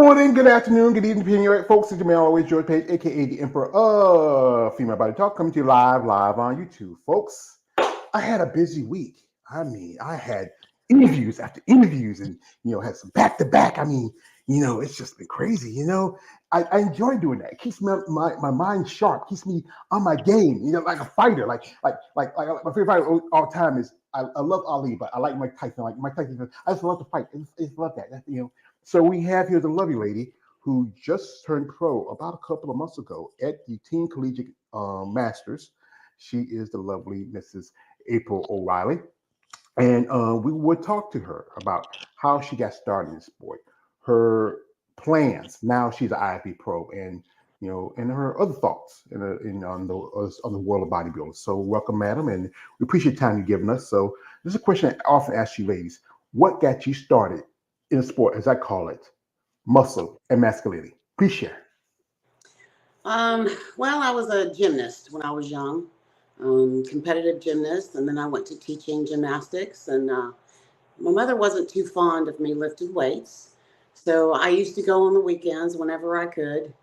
morning, good afternoon, good evening, depending on your folks. It's Jamel, always George Page, aka the Emperor of Female Body Talk, coming to you live on YouTube, folks. I had a busy week. I had interviews after interviews, and had some back to back. It's just been crazy. I enjoy doing that. It keeps my mind sharp, keeps me on my game. Like a fighter. Like my favorite fighter all the time is I love Ali, but I like Mike Tyson. Like Mike Tyson, I just love to fight. I just love that. So we have here the lovely lady who just turned pro about a couple of months ago at the Teen Collegiate Masters. She is the lovely Mrs. April O'Reilly. And we would talk to her about how she got started in the sport, her plans. Now she's an IFBB pro, and her other thoughts on the world of bodybuilding. So welcome, madam, and we appreciate the time you've given us. So this is a question I often ask you ladies: what got you started in a sport, as I call it, muscle and masculinity? Please share. Well, I was a gymnast when I was young, competitive gymnast, and then I went to teaching gymnastics. And my mother wasn't too fond of me lifting weights, so I used to go on the weekends whenever I could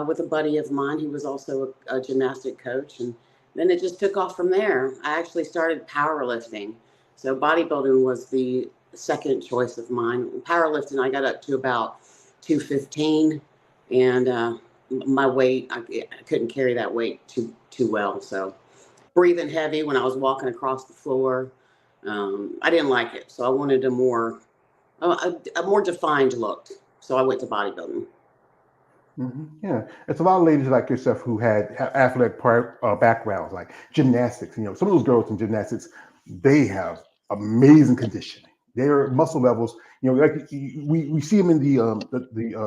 with a buddy of mine who was also a gymnastic coach. And then it just took off from there. I actually started powerlifting, so bodybuilding was the second choice of mine. Powerlifting, I got up to about 215, and my weight, I couldn't carry that weight too well. So breathing heavy when I was walking across the floor, I didn't like it. So I wanted a more defined look. So I went to bodybuilding. Yeah, it's a lot of ladies like yourself who have athletic backgrounds, like gymnastics. Some of those girls in gymnastics, they have amazing conditioning. Their muscle levels, like we see them in the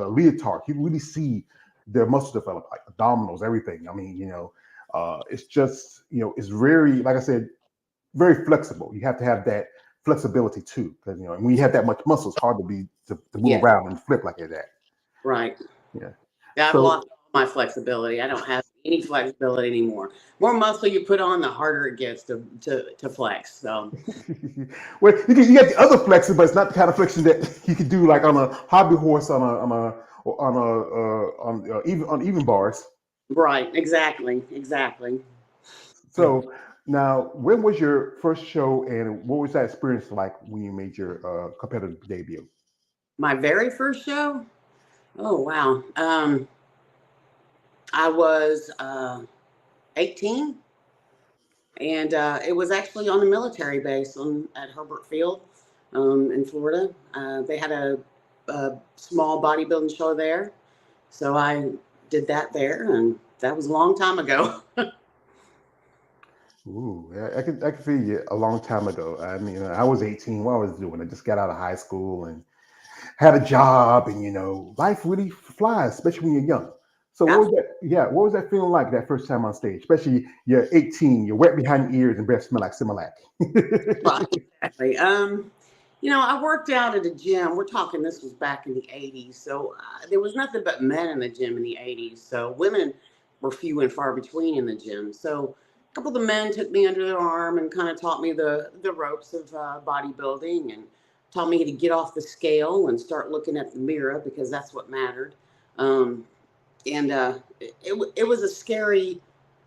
leotard. You really see their muscles develop, like abdominals, everything. It's just it's very, like I said, very flexible. You have to have that flexibility too, because and when you have that much muscle, it's hard to move Yeah, around and flip like that. right. Yeah. Yeah, I've So lost all my flexibility. I don't have any flexibility anymore. More muscle you put on, the harder it gets to flex. So well, you got the other flexing, but it's not the kind of flexion that you could do like on a hobby horse on even bars. right, exactly. So now, when was your first show, and what was that experience like when you made your competitive debut? My very first show. Oh wow. I was 18, and it was actually on a military base at Herbert Field in Florida. They had a small bodybuilding show there, so I did that there, and that was a long time ago. Ooh, I can feel you a long time ago. I was 18. What I was doing, I just got out of high school and had a job, and life really flies, especially when you're young. So what was that? Yeah, what was that feeling like that first time on stage? Especially you're 18, you're wet behind the ears, and breath smell like Similac. Right, exactly. I worked out at a gym. We're talking, this was back in the 80s. So there was nothing but men in the gym in the 80s. So women were few and far between in the gym. So a couple of the men took me under their arm and kind of taught me the ropes of bodybuilding, and taught me to get off the scale and start looking at the mirror, because that's what mattered. Um, and it was a scary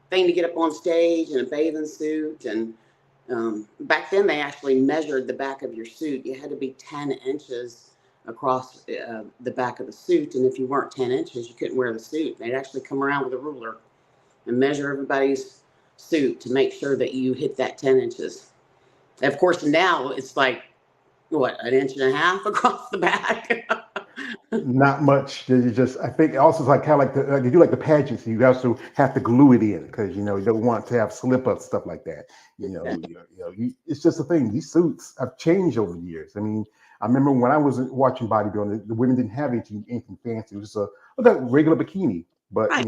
thing to get up on stage in a bathing suit. And back then, they actually measured the back of your suit. You had to be 10 inches across the back of the suit. And if you weren't 10 inches, you couldn't wear the suit. They'd actually come around with a ruler and measure everybody's suit to make sure that you hit that 10 inches. And of course, now it's like, what, an inch and a half across the back? Not much. You just, I think, also it's like kind of like you do like the pageants. You also have to glue it in because you don't want to have slip ups, stuff like that. It's just a thing. These suits have changed over the years. I remember when I was watching bodybuilding, the women didn't have anything fancy. It was just a regular bikini. But Right.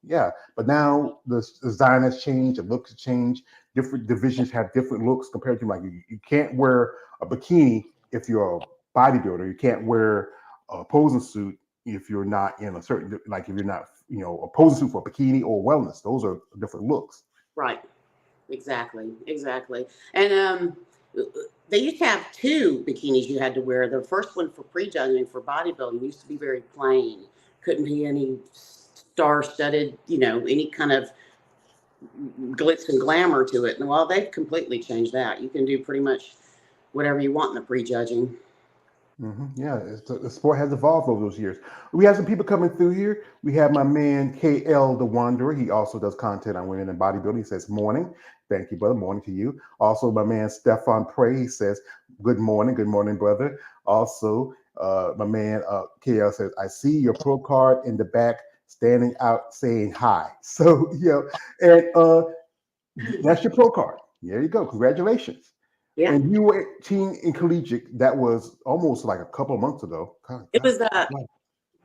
yeah. But now the design has changed. The looks have changed. Different divisions have different looks compared to, like, you can't wear a bikini if you're a bodybuilder. You can't wear a posing suit if you're not in a certain, like, if you're not a posing suit for a bikini or wellness. Those are different looks. Right. Exactly. And They used to have two bikinis you had to wear. The first one for prejudging for bodybuilding used to be very plain. Couldn't be any star-studded, any kind of glitz and glamour to it. And well, they've completely changed that. You can do pretty much whatever you want in the prejudging. Yeah, the sport has evolved over those years. We have some people coming through here. We have my man KL the Wanderer. He also does content on women and bodybuilding. He says, "Morning, thank you, brother. Morning to you." Also, my man Stefan Prey. He says, good morning, brother." Also, my man KL says, "I see your pro card in the back, standing out, saying hi." So and that's your pro card. There you go. Congratulations. Yeah. And you were teen and collegiate. That was almost like a couple of months ago. God, It was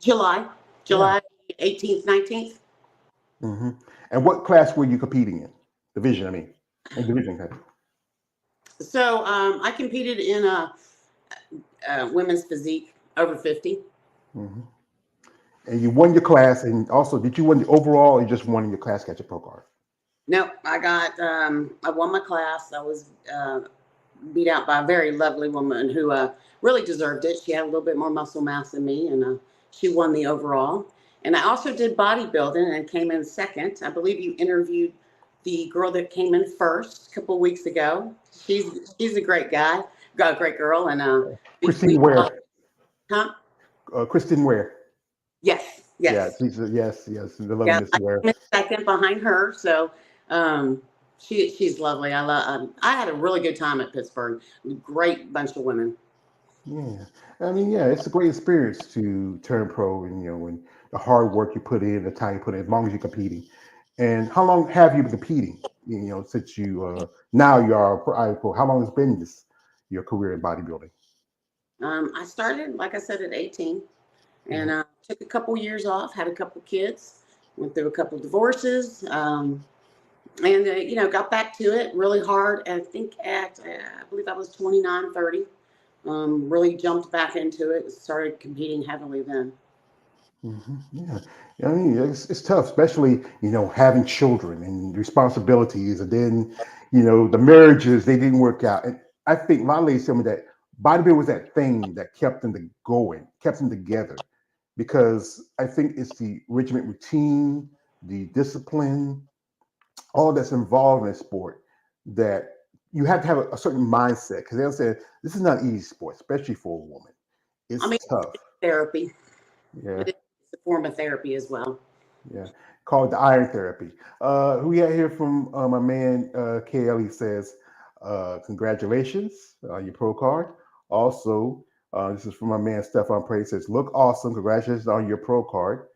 July, yeah. July 18th, 19th. hmm And what class were you competing in? Division, I mean, in division class. So I competed in a women's physique over 50. hmm And you won your class, and also, did you win the overall, or you just won in your class, got your pro card? No, I won my class. I was beat out by a very lovely woman who really deserved it. She had a little bit more muscle mass than me, and she won the overall. And I also did bodybuilding and came in second. I believe you interviewed the girl that came in first a couple of weeks ago. She's a great guy, got a great girl, and we Christine Ware. huh? Christine Ware. Yes, Yeah, yes. yes, the lovely Yeah, Miss I Ware. came in second behind her. So um, she's lovely. I had a really good time at Pittsburgh. Great bunch of women. Yeah, I mean, yeah, it's a great experience to turn pro, and when the hard work you put in, the time you put in, as long as you're competing. And how long have you been competing? Since you now you are a pro. How long has been this your career in bodybuilding? I started, like I said, at 18, and Mhm. took a couple years off. Had a couple kids. Went through a couple divorces. And got back to it really hard. I think I believe I was 29, 30. Really jumped back into it. Started competing heavily then. Yeah, I mean, it's tough, especially having children and responsibilities, and then the marriages they didn't work out. And I think my lady told me that bodybuilding was that thing that kept them going, kept them together, because I think it's the regiment routine, the discipline, all that's involved in a sport that you have to have a certain mindset because they'll say this is not easy sport, especially for a woman. I It's mean, tough. it's therapy. Yeah. It is a form of therapy as well. Yeah, called the iron therapy. Who we have here from my man KL? He says, "Congratulations on your pro card." Also, this is from my man Stefan Prey. He says, "Look awesome! Congratulations on your pro card."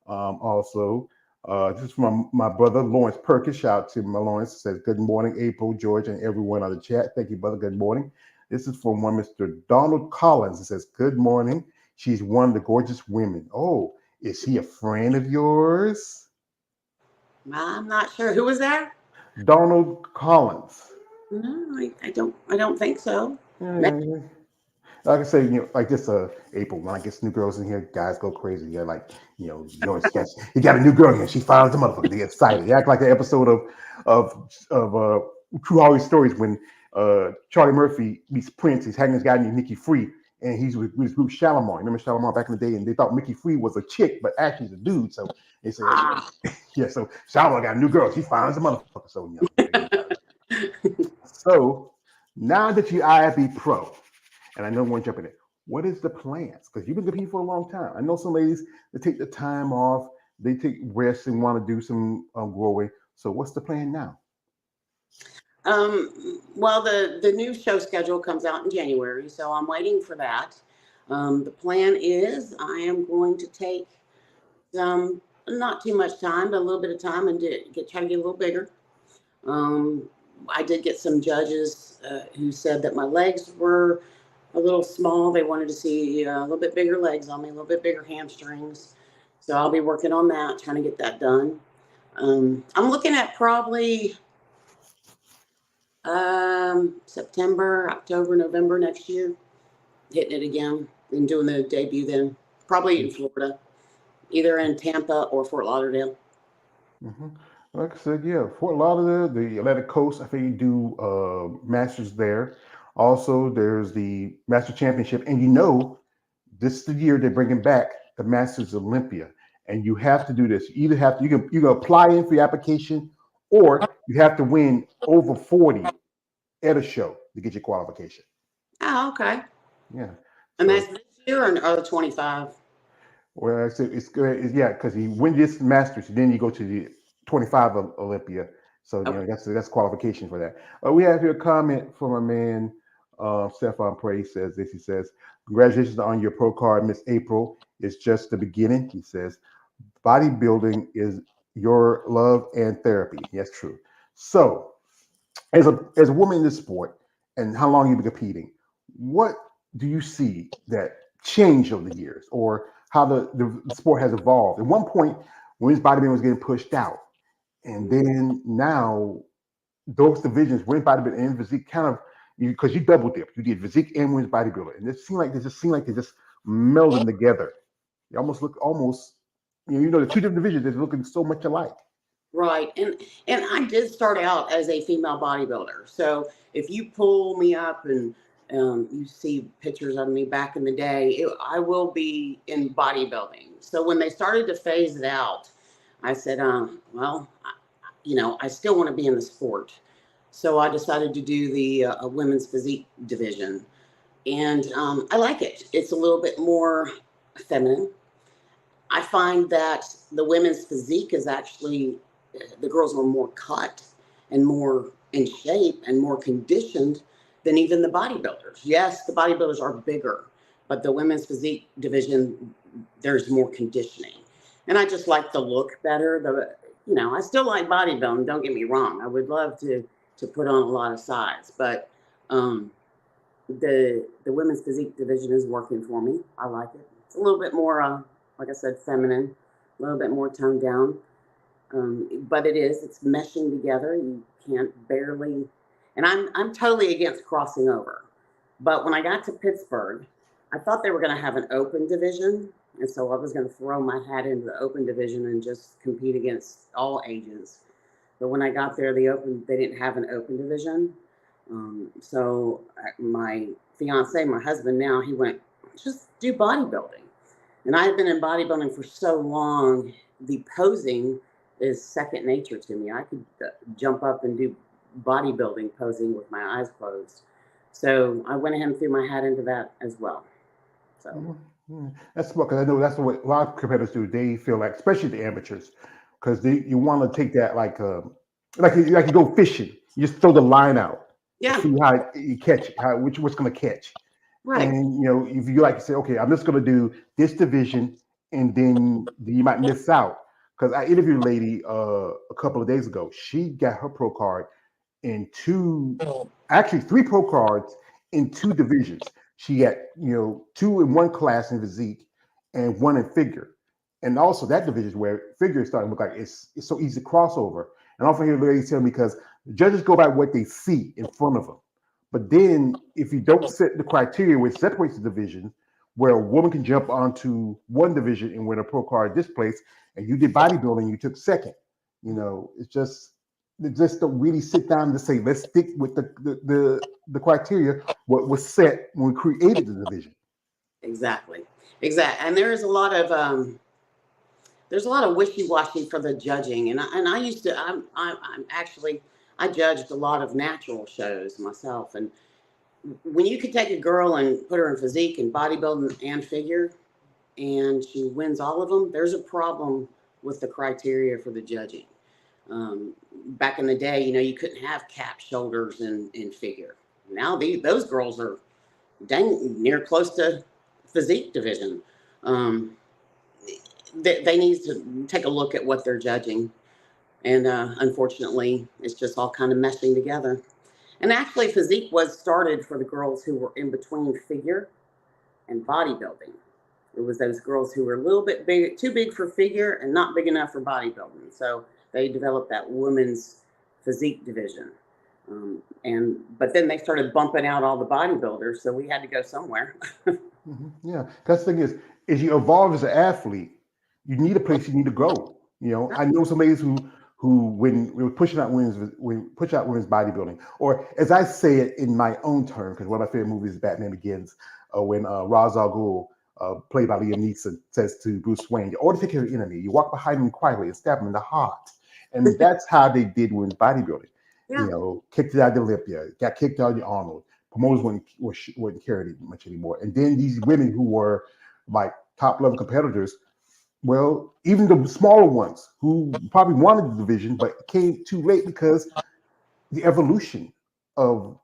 Also, this is from my brother Lawrence Perkins. Shout out to my Lawrence. He says, "Good morning, April, George, and everyone on the chat. Thank you, brother. Good morning." This is from one Mr. Donald Collins. He says, "Good morning. She's one of the gorgeous women." Oh, is he a friend of yours? I'm not sure who was that. Donald Collins. No, I don't think so. Yeah, yeah. Like I say, like this April, when I get new girls in here, guys go crazy. Yeah, like, you got a new girl here, she finds the motherfucker. They get excited. They act like the episode of True Hollywood Stories when Charlie Murphy meets Prince. He's hanging this guy named Mickey Free, and he's with his group Shalimar. Remember Shalimar back in the day, and they thought Mickey Free was a chick, but actually he's a dude. So they say, Ah. yeah, so Shalimar got a new girl. She finds the motherfucker. So so now that you IFB Pro, and I know we want to jump in it. What is the plans? Because you've been competing for a long time. I know some ladies they take the time off, they take rest and want to do some growing. So what's the plan now? Well, the new show schedule comes out in January, so I'm waiting for that. The plan is I am going to take some, not too much time, but a little bit of time and try to get a little bigger. Um, I did get some judges who said that my legs were a little small. They wanted to see a little bit bigger legs on me, a little bit bigger hamstrings. So I'll be working on that, trying to get that done. I'm looking at probably September, October, November next year, hitting it again and doing the debut then, probably in Florida, either in Tampa or Fort Lauderdale. Mm-hmm. Like I said, yeah, Fort Lauderdale, the Atlantic Coast. I think you do masters there. Also, there's the Master Championship, and you know, this is the year they're bringing back the Masters Olympia, and you have to do this. You either have to you can apply in for your application, or you have to win over 40 at a show to get your qualification. Oh, okay. Yeah. And So, that's this year or the 25? well, it's good. Yeah, because you win this Masters, then you go to the 25 Olympia. So Okay. that's qualification for that. We have here a comment from a man, Stefan Prey says this. He says, "Congratulations on your pro card, Miss April. It's just the beginning." He says, "Bodybuilding is your love and therapy." Yes, true. So, as a woman in this sport, and how long you've been competing, what do you see that change over the years, or how the sport has evolved? At one point, women's bodybuilding was getting pushed out, and then now those divisions, women's bodybuilding and physique, kind of because you double dip, you did physique and women's bodybuilding, and they just melding together. They almost look the two different divisions is looking so much alike. Right. And I did start out as a female bodybuilder. So if you pull me up and you see pictures of me back in the day, I will be in bodybuilding. So when they started to phase it out, I said, well, I still want to be in the sport. So I decided to do the women's physique division. And I like it. It's a little bit more feminine. I find that the women's physique is actually, the girls are more cut and more in shape and more conditioned than even the bodybuilders. Yes, the bodybuilders are bigger, but the women's physique division, there's more conditioning. And I just like the look better. I still like bodybuilding, don't get me wrong. I would love to put on a lot of size, but um, the women's physique division is working for me. I like it. It's a little bit more, like I said, feminine, a little bit more toned down. But it's meshing together. You can't barely, and I'm totally against crossing over. But when I got to Pittsburgh, I thought they were going to have an open division, and so I was going to throw my hat into the open division and just compete against all ages. But when I got there, they didn't have an open division. So my fiance, my husband now, he went, just do bodybuilding. And I have been in bodybuilding for so long, the posing is second nature to me. I could jump up and do bodybuilding posing with my eyes closed. So I went ahead and threw my hat into that as well. So That's what, because I know that's what a lot of competitors do. They feel like, especially the amateurs, because you want to take that like you go fishing. You just throw the line out and yeah, see how you catch it, what's going to catch. right. And if you like to say, okay, I'm just going to do this division, and then you might miss out. Because I interviewed a lady a couple of days ago. She got her pro card in actually three pro cards in two divisions. She got two in one class in physique and one in figure. And also that division is where figure is starting to look like it's so easy to cross over. And often hear ladies tell me because the judges go by what they see in front of them. But then if you don't set the criteria which separates the division, where a woman can jump onto one division and win a pro card this place, and you did bodybuilding, you took second. It's just they just don't really sit down to say let's stick with the criteria what was set when we created the division. Exactly. Exactly. And there's a lot of wishy-washy for the judging. And I used to, I'm actually, I judged a lot of natural shows myself. And when you could take a girl and put her in physique and bodybuilding and figure, and she wins all of them, there's a problem with the criteria for the judging. Back in the day, you couldn't have cap shoulders in figure. Now those girls are dang near close to physique division. Um, they need to take a look at what they're judging, and unfortunately, it's just all kind of meshing together. And actually, physique was started for the girls who were in between figure and bodybuilding. It was those girls who were a little bit big, too big for figure and not big enough for bodybuilding. So they developed that women's physique division. But then they started bumping out all the bodybuilders, so we had to go somewhere. Yeah, that's the thing is you evolve as an athlete, you need a place you need to go. I know some ladies who, when we were pushing out women's bodybuilding, or as I say it in my own term, because one of my favorite movies is Batman Begins, when Ra's al Ghul, played by Liam Neeson, says to Bruce Wayne, "You ought to take care of your enemy. You walk behind him quietly and stab him in the heart." And that's how they did women's bodybuilding. Yeah. Kicked it out of Olympia, got kicked out of Arnold. Promoters wouldn't carry it much anymore. And then these women who were like top level competitors, well, even the smaller ones who probably wanted the division but came too late because the evolution of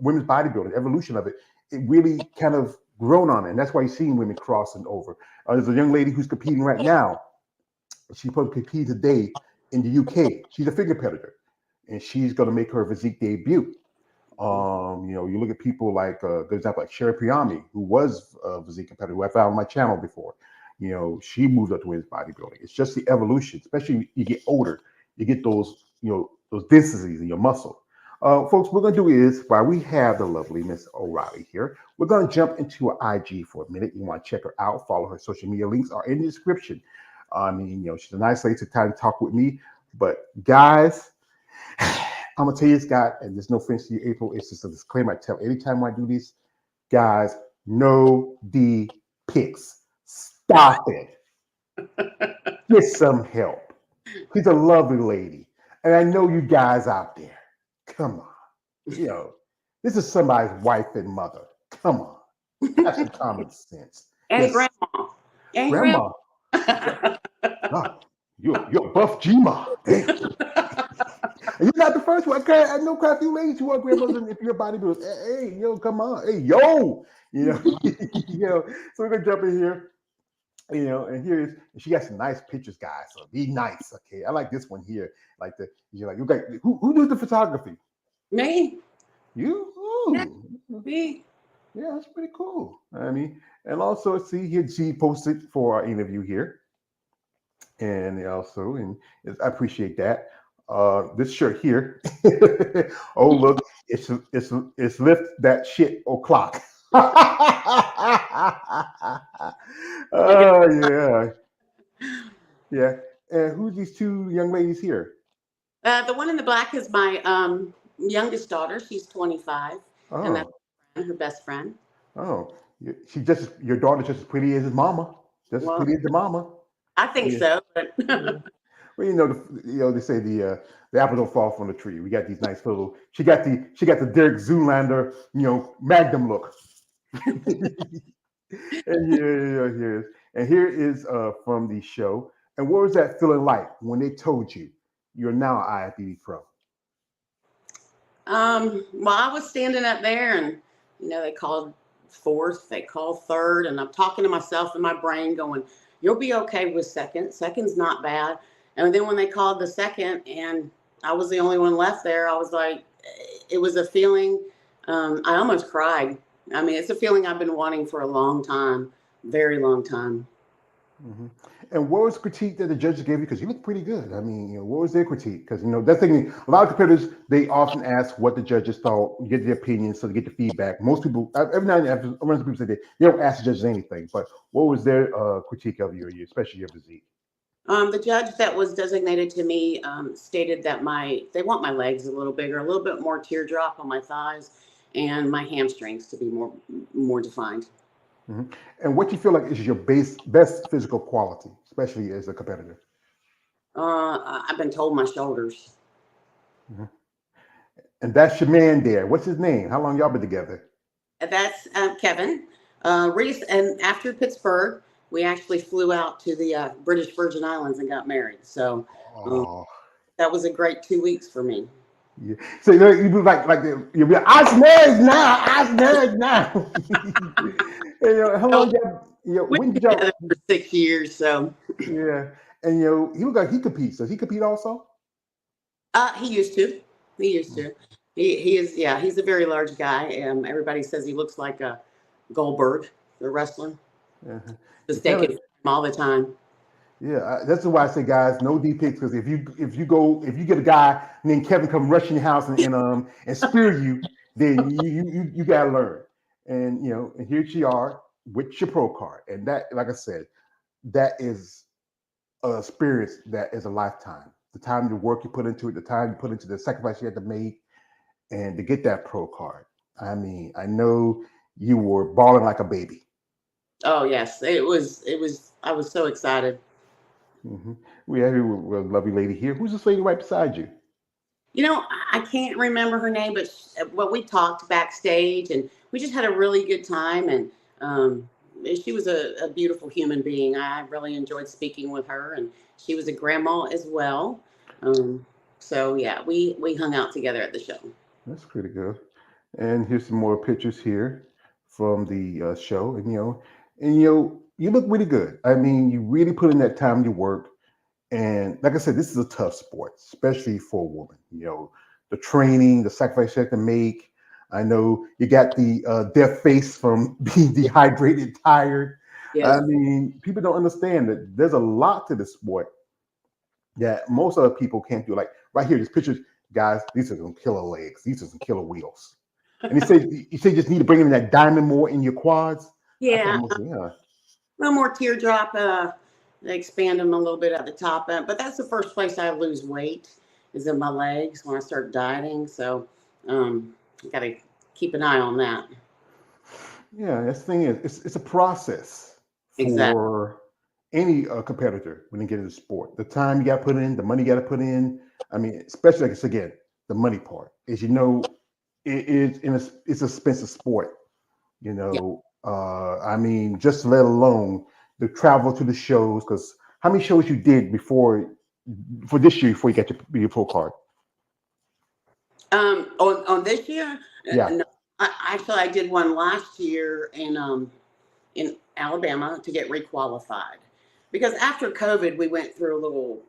women's bodybuilding, evolution of it, it really kind of grown on it. And that's why you're seeing women crossing over. There's a young lady who's competing right now. She's supposed to compete today in the UK. She's a figure competitor, and she's going to make her physique debut. You look at people like, for example, like Sherry Priami, who was a physique competitor, who I found on my channel before. She moved up to women's bodybuilding. It's just the evolution, especially you get older, you get those densities in your muscle. Folks, what we're going to do is, while we have the lovely Miss O'Reilly here, we're going to jump into her IG for a minute. You want to check her out, follow her social media links are in the description. She's a nice lady to kind of talk with me. But guys, I'm going to tell you this, guy, and there's no offense to you, April. It's just a disclaimer I tell anytime I do this. Guys, no D pics. Stop it. Get some help. She's a lovely lady. And I know you guys out there. Come on. This is somebody's wife and mother. Come on. Have some common sense. And Yes. grandma. And Grandma. Oh, you're buff G-Ma. Damn. You're not the first one. I know quite a few ladies who are grandmothers if you're a bodybuilder. Hey, come on. Hey, yo. So we're going to jump in here. And here is, she got some nice pictures, guys. So be nice, okay? I like this one here. Who does the photography? Me. You? Ooh. Me. Yeah, that's pretty cool. And also, see here, she posted for our interview here. And also, I appreciate that. This shirt here. Oh, look, it's lift that shit o'clock. Oh, yeah. And who's these two young ladies here? The one in the black is my youngest daughter. She's 25, and that's her best friend. Oh, your daughter's just as pretty as his mama. Just as pretty as the mama. I think so. But Well, they say the apple don't fall from the tree. We got these nice little. She got the Derek Zoolander, Magnum look. And here is from the show. And what was that feeling like when they told you you're now an IFBB pro? Well, I was standing up there, and they called fourth, they called third, and I'm talking to myself in my brain, going, "You'll be okay with second. Second's not bad." And then when they called the second, and I was the only one left there, I was like, it was a feeling. I almost cried. It's a feeling I've been wanting for a long time, very long time. Mm-hmm. And what was the critique that the judges gave you? Because you look pretty good. What was their critique? Because that thing, a lot of competitors, they often ask what the judges thought, get their opinions, so they get the feedback. Most people, every now and then, I run into people say they don't ask the judges anything. But what was their critique of you, especially your physique? The judge that was designated to me stated that they want my legs a little bigger, a little bit more teardrop on my thighs, and my hamstrings to be more defined. Mm-hmm. And what you feel like is your best physical quality, especially as a competitor? I've been told my shoulders. Mm-hmm. And that's your man there. What's his name? How long y'all been together? That's Kevin. Reese, and after Pittsburgh, we actually flew out to the British Virgin Islands and got married. So that was a great 2 weeks for me. Yeah. So you be like you'll be like, I'm married now. And, how long when did y'all together for 6 years? So yeah, and he look like he competes. Does he compete also? He used to. He is. Yeah, he's a very large guy. Everybody says he looks like a Goldberg, the wrestler. Uh-huh. Just taking him all the time. Yeah, that's why I say, guys, no D pics, because if you get a guy named Kevin come rush in your house and spear you, then you gotta learn. And and here you are with your pro card, and that, like I said, that is an experience that is a lifetime. the time, the work you put into it, the time you put into the sacrifice you had to make, and to get that pro card. I mean, I know you were balling like a baby. Oh yes, it was. It was. I was so excited. Hmm. We have here with a lovely lady here. Who's this lady right beside you? You know, I can't remember her name, but well, we talked backstage, and we just had a really good time. And she was a beautiful human being. I really enjoyed speaking with her, and she was a grandma as well. Um, so yeah, we hung out together at the show. That's pretty good. And here's some more pictures here from the show. And you look really good. I mean, you really put in that time, you work. And like I said, this is a tough sport, especially for a woman. The training, the sacrifice you have to make. I know you got the deaf face from being dehydrated, tired. I Yes. mean, people don't understand that there's a lot to this sport that most other people can't do. Like right here, these pictures, guys, these are some killer legs. These are some killer wheels. And you say you just need to bring in that diamond more in your quads. I can Yeah, almost, yeah. a little more teardrop. They expand them a little bit at the top, but that's the first place I lose weight is in my legs when I start dieting. So, got to keep an eye on that. Yeah, that's the thing is, it's a process Exactly. for any competitor when they get into sport. The time you got to put in, the money you got to put in. I mean, especially like it's again the money part. Is it is it's an expensive sport. Yeah. I mean, just let alone the travel to the shows. Because how many shows you did before for this year before you got your pro card? On this year, Yeah. no, actually, I did one last year in Alabama to get requalified because after COVID, we went through a little.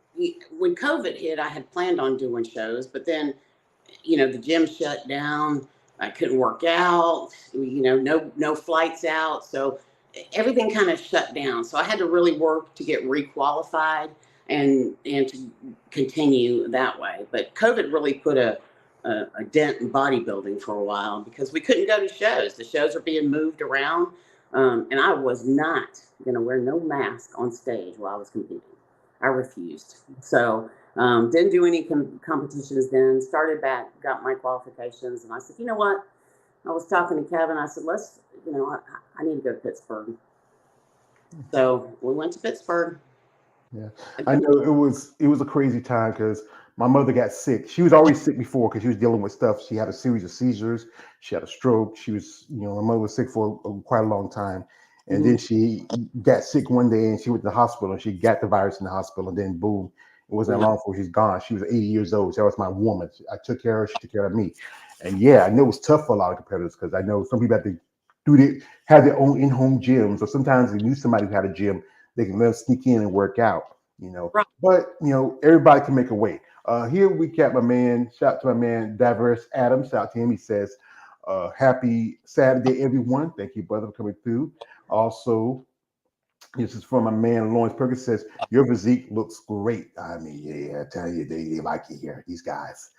When COVID hit, I had planned on doing shows, but then the gym shut down. I couldn't work out. No flights out, so everything kind of shut down. So I had to really work to get requalified and to continue that way. But COVID really put a dent in bodybuilding for a while because we couldn't go to shows. The shows are being moved around, and I was not going to wear no mask on stage while I was competing. I refused. So didn't do any competitions then. Started back, got my qualifications, and I said, you know what? I was talking to Kevin. I said, I need to go to Pittsburgh. So we went to Pittsburgh. Yeah, I know it was a crazy time because my mother got sick. She was already sick before because she was dealing with stuff. She had a series of seizures. She had a stroke. She was, my mother was sick for quite a long time, and Mhm. then she got sick one day and she went to the hospital and she got the virus in the hospital and then boom, it wasn't that Yeah. long before she's gone. She was 80 years old. So that was my woman. I took care of her. She took care of me, and yeah, I know it was tough for a lot of competitors because I know some people have to have their own in-home gyms, or sometimes they knew somebody who had a gym they can let them sneak in and work out, Right. But everybody can make a way. Here we got my man. Shout out to my man Davers Adams. Shout out to him. He says, "Happy Saturday, everyone. Thank you, brother, for coming through." Also, this is from my man Lawrence Perkins. Says your physique looks great. I mean, yeah, I tell you, they like you here. These guys,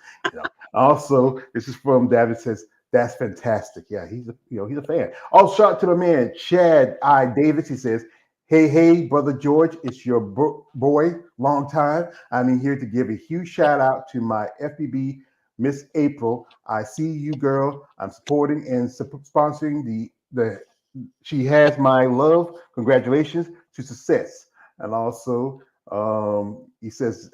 Also, this is from David. Says that's fantastic. Yeah, he's a fan. Also, shout out to my man Chad I Davis. He says, hey, brother George, it's your boy, long time. I'm here to give a huge shout out to my FBB Miss April. I see you, girl. I'm supporting and sponsoring the she has my love. Congratulations to success. And also, he says,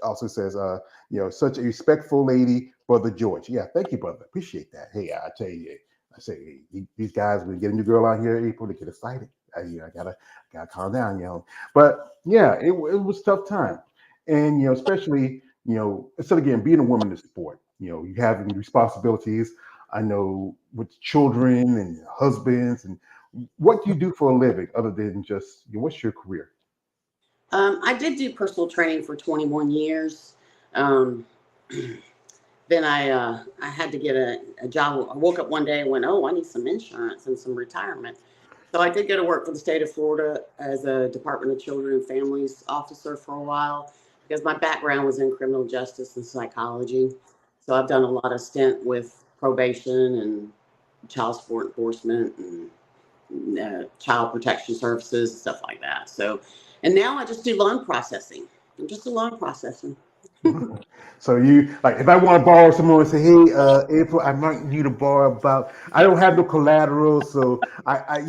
such a respectful lady, brother George. Yeah, thank you, brother. Appreciate that. Hey, I tell you, I say these guys, when you get a new girl out here, April, they get excited. I gotta calm down. But yeah, it was a tough time, and especially instead again being a woman in the sport, you having responsibilities. I know with children and husbands and what do you do for a living other than just what's your career? I did do personal training for 21 years. Um, then I had to get a job. I woke up one day and went, oh, I need some insurance and some retirement. So I did go to work for the state of Florida as a Department of Children and Families officer for a while because my background was in criminal justice and psychology. So I've done a lot of stint with probation and child support enforcement and child protection services and stuff like that. So, and now I just do loan processing. I'm just a loan processing. So you like if I want to borrow someone and say, hey, April, I might need to borrow about. I don't have no collateral, so I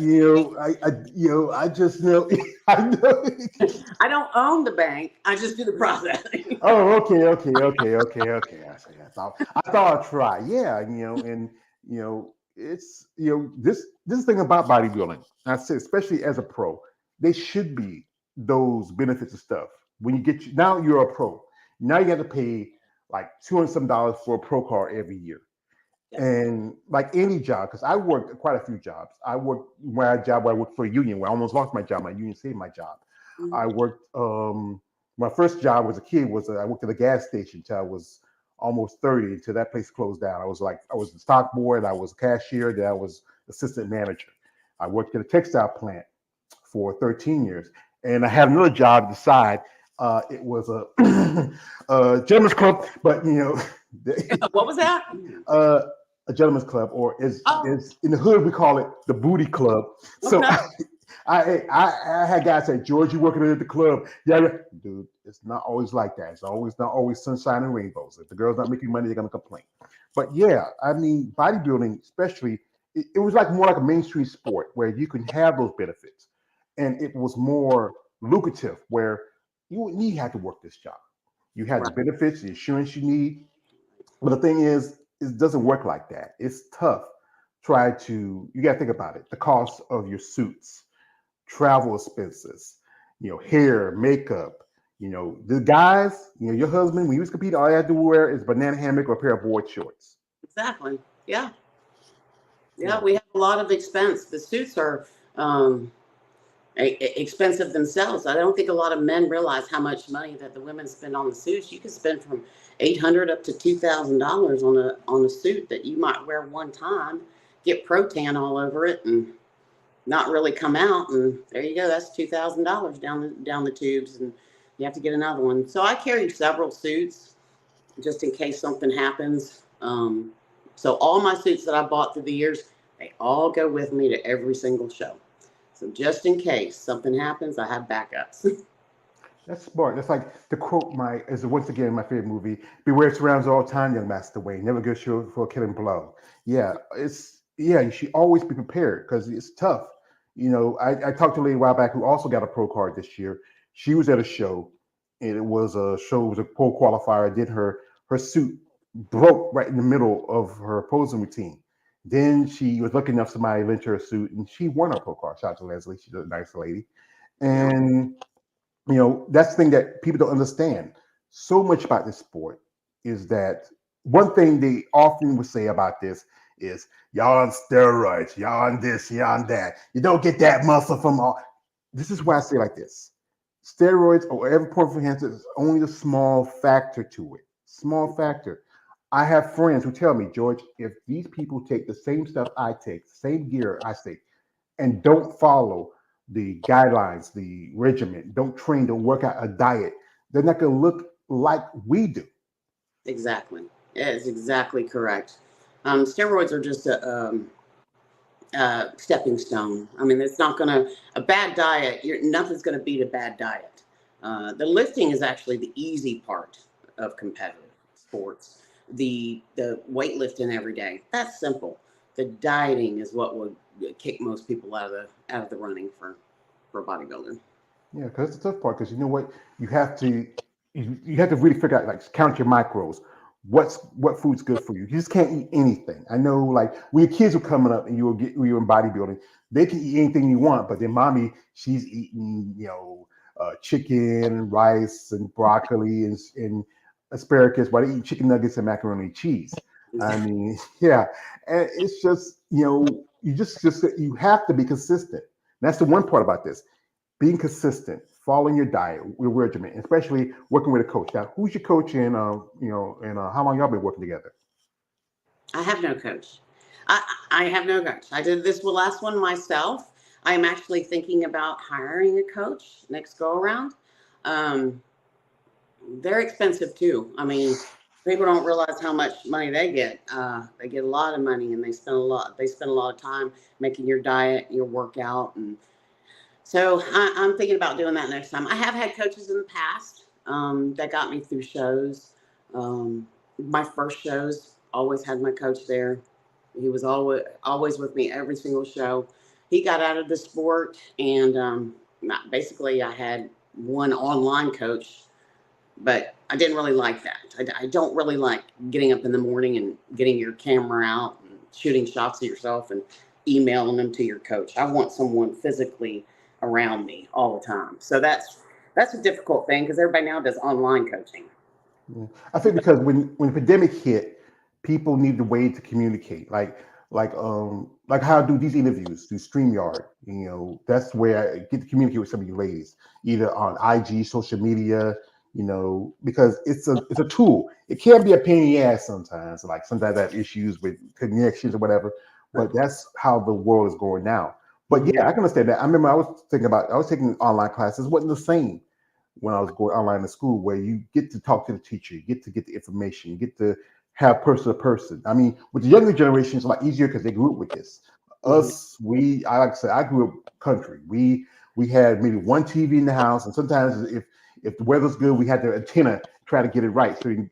just I know. I don't own the bank. I just do the processing. Oh, okay. I thought I'd try. Yeah, and it's this thing about bodybuilding. I say, especially as a pro, they should be those benefits and stuff. When you now you're a pro. Now you got to pay like $200 for a pro card every year. Yes. And like any job, because I worked quite a few jobs. I worked where I worked for a union where I almost lost my job. My union saved my job. Mhm. I worked my first job as a kid was I worked at a gas station till I was almost 30 until that place closed down. I was the stock board, I was a cashier, then I was assistant manager. I worked at a textile plant for 13 years. And I had another job to the side. It was a, a gentleman's club, but What was that? uh, a gentleman's club, or Oh, is in the hood we call it the booty club. So okay. I had guys say, George, you working at the club? Yeah, dude, it's not always like that. It's always not always sunshine and rainbows. If the girl's not making money, they're gonna complain. But yeah, I mean, bodybuilding, especially, it was like more like a mainstream sport where you can have those benefits, and it was more lucrative where you wouldn't need to have to work this job. You had the Right. benefits, the insurance you need, but the thing is, it doesn't work like that. It's tough. You got to think about it. The cost of your suits, travel expenses, hair, makeup. The guys, your husband, when he was competing, all he had to wear is a banana hammock or a pair of board shorts. Exactly. Yeah. Yeah. Yeah. We have a lot of expense. The suits are um, expensive themselves. I don't think a lot of men realize how much money that the women spend on the suits. You can spend from 800 up to $2,000 on a suit that you might wear one time, get protan all over it, and not really come out. And there you go. That's $2,000 down the tubes, and you have to get another one. So I carry several suits just in case something happens. So all my suits that I bought through the years, they all go with me to every single show. So just in case something happens, I have backups. That's smart. That's like to quote is once again my favorite movie, Beware surrounds all time, young Master Wayne. Never go show for a killing blow. Yeah, you should always be prepared because it's tough. I talked to a lady a while back who also got a pro card this year. She was at a show, and it was a pro qualifier. Did her suit broke right in the middle of her posing routine. Then she was lucky enough somebody lent her a suit, and she won a pro card. Shout out to Leslie. She's a nice lady. Yeah, And that's the thing that people don't understand so much about this sport is that one thing they often would say about this is y'all on steroids, y'all on this, y'all on that. You don't get that muscle from all. This is why I say like this. Steroids or whatever point for enhancement is only a small factor to it. Small factor. I have friends who tell me, George, if these people take the same stuff I take, the same gear I take, and don't follow the guidelines, the regimen, don't train, don't work out a diet, they're not going to look like we do. exactly. Yeah, it's exactly correct. Steroids are just a stepping stone. I mean, it's not going to, a bad diet, nothing's going to beat a bad diet. The lifting is actually the easy part of competitive sports. The weightlifting every day, that's simple. The dieting is what would kick most people out of the running for bodybuilding. Yeah, because it's the tough part. Because you know what, you have to really figure out like count your macros. What food's good for you? You just can't eat anything. I know, like when your kids are coming up and you're in bodybuilding, they can eat anything you want, but then mommy, she's eating chicken, rice, and broccoli and asparagus, while they eat chicken nuggets and macaroni and cheese. I mean, yeah, and it's just you have to be consistent. That's the one part about this being consistent, following your diet, your regimen, especially working with a coach. Now, who's your coach and how long y'all been working together? I have no coach. I have no coach. I did this last one myself. I am actually thinking about hiring a coach next go around. Um, they're expensive too. I mean, people don't realize how much money they get. They get a lot of money, and they spend a lot. They spend a lot of time making your diet, your workout, and so I'm thinking about doing that next time. I have had coaches in the past. that got me through shows. My first shows always had my coach there. He was always with me every single show. He got out of the sport, and basically I had one online coach, but I didn't really like that. I don't really like getting up in the morning and getting your camera out and shooting shots of yourself and emailing them to your coach. I want someone physically around me all the time. So that's a difficult thing because everybody now does online coaching. Yeah. I think because when the pandemic hit, people needed a way to communicate. Like how I do these interviews through StreamYard. That's where I get to communicate with some of you ladies, either on IG, social media. Because it's a tool. It can be a pain in the ass sometimes. Like sometimes I have issues with connections or whatever. But that's how the world is going now. But Mhm. yeah, I can understand that. I remember I was taking online classes. It wasn't the same when I was going online to school, where you get to talk to the teacher, you get to get the information, you get to have person to person. I mean, with the younger generation, it's a lot easier because they grew up with this. Mhm. Like I said, I grew up country. We had maybe one TV in the house, and sometimes if the weather's good, we had the antenna try to get it right. So Attend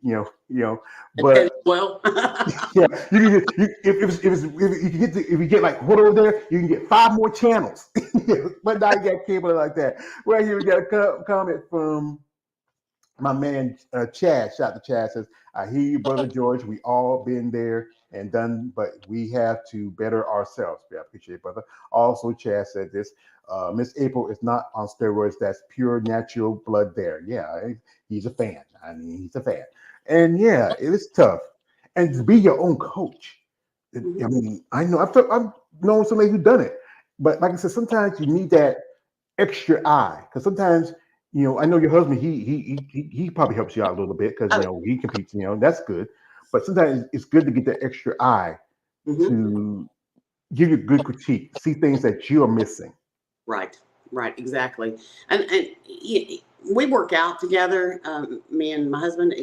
but well. yeah, if you get like what over there, you can get 5 more channels. But now you got cable like that. Right here, we got a comment from my man Chad. Shout out to Chad. Says, I hear you, brother George. We all been there and done, but we have to better ourselves. Yeah, I appreciate it, brother. Also, Chad said this. Miss April is not on steroids. That's pure natural blood there. Yeah, he's a fan. I mean, he's a fan. And yeah, it is tough. And to be your own coach. I Mhm. mean, I know I've known somebody who's done it. But like I said, sometimes you need that extra eye, because sometimes I know your husband, he probably helps you out a little bit because Oh, he competes, that's good. But sometimes it's good to get that extra eye mhm. to give you good critique, see things that you are missing. Right, right, exactly. And we work out together, me and my husband,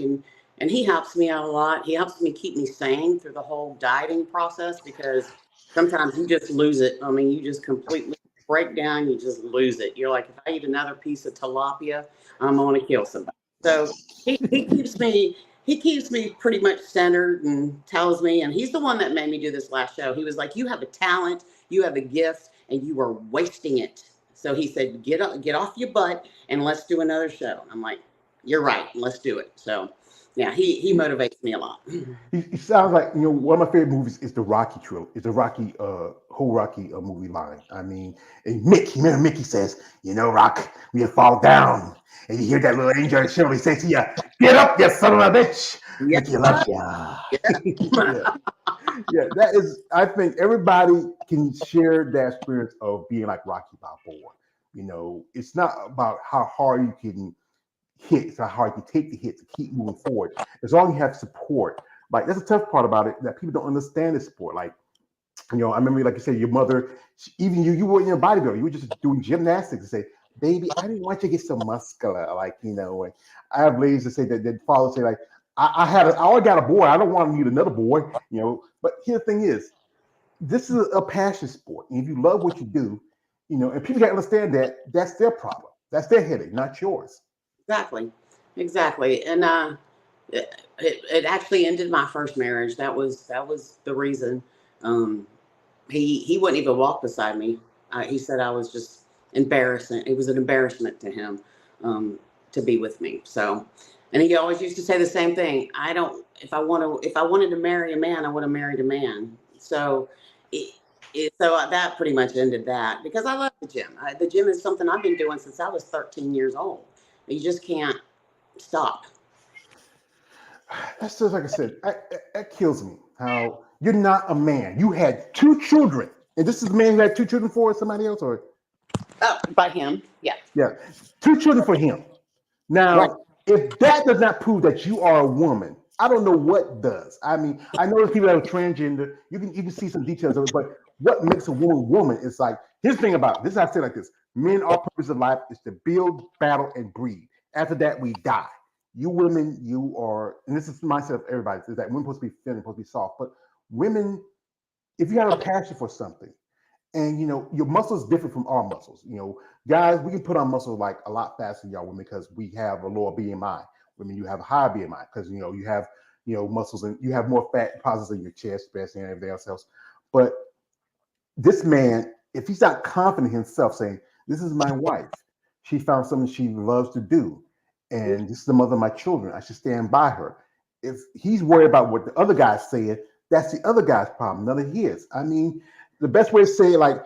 and he helps me out a lot. He helps me keep me sane through the whole dieting process because sometimes you just lose it. I mean, you just completely break down. You just lose it. You're like, if I eat another piece of tilapia, I'm going to kill somebody. So he keeps me pretty much centered and tells me, and he's the one that made me do this last show. He was like, you have a talent, you have a gift, and you are wasting it. So he said, get off your butt and let's do another show. And I'm like, you're right, let's do it. So yeah, he motivates me a lot. He sounds like one of my favorite movies is the Rocky trilogy. Is the Rocky whole Rocky movie line. I mean, and remember Mickey says, Rock, we have fall down, and you hear that little angel on the shoulder. He says to you, "Get up, you son of a bitch! Yeah. Mickey loves ya." Yeah. Yeah, yeah. That is. I think everybody can share that experience of being like Rocky Balboa. It's not about how hard you can hit. It's how hard you take the hit to keep moving forward. As long as you have support. Like that's the tough part about it, that people don't understand this sport. Like, I remember, like you said, your mother, even you weren't in a bodybuilder. You were just doing gymnastics and say, baby, I didn't want you to get so muscular. Like, and I have ladies that say that fathers say, like, I already got a boy. I don't want to need another boy. But here the thing is, this is a passion sport. And if you love what you do, and people got to understand that that's their problem. That's their headache, not yours. Exactly, exactly. And it actually ended my first marriage. That was the reason. Um, he wouldn't even walk beside me. He said I was just embarrassing. It was an embarrassment to him to be with me. So, and he always used to say the same thing. I don't. If I wanted to marry a man, I would have married a man. So, that pretty much ended that because I love the gym. The gym is something I've been doing since I was 13 years old. You just can't stop. That's just like I said. That kills me. How you're not a man. You had 2 children, and this is the man who had 2 children for somebody else, or Oh, by him, yeah, yeah, 2 children for him. right. Now, if that does not prove that you are a woman, I don't know what does. I mean, I know there's people that are transgender. You can see some details of it, but what makes a woman woman is like, here's the thing about it. This is how I say it like this: men, our purpose in life is to build, battle, and breed. After that, we die. You women, you are, and this is the mindset of everybody, is that women supposed to be feminine, supposed to be soft. But women, if you have a passion for something, And your muscles different from our muscles. Guys, we can put on muscle like a lot faster than y'all women because we have a lower BMI. Women, you have a higher BMI because you have muscles and you have more fat deposits in your chest, breast, and everything else. But this man, if he's not confident in himself, saying, "This is my wife. She found something she loves to do, and this is the mother of my children. I should stand by her." If he's worried about what the other guy's saying, that's the other guy's problem, none of his. I mean, the best way to say it, like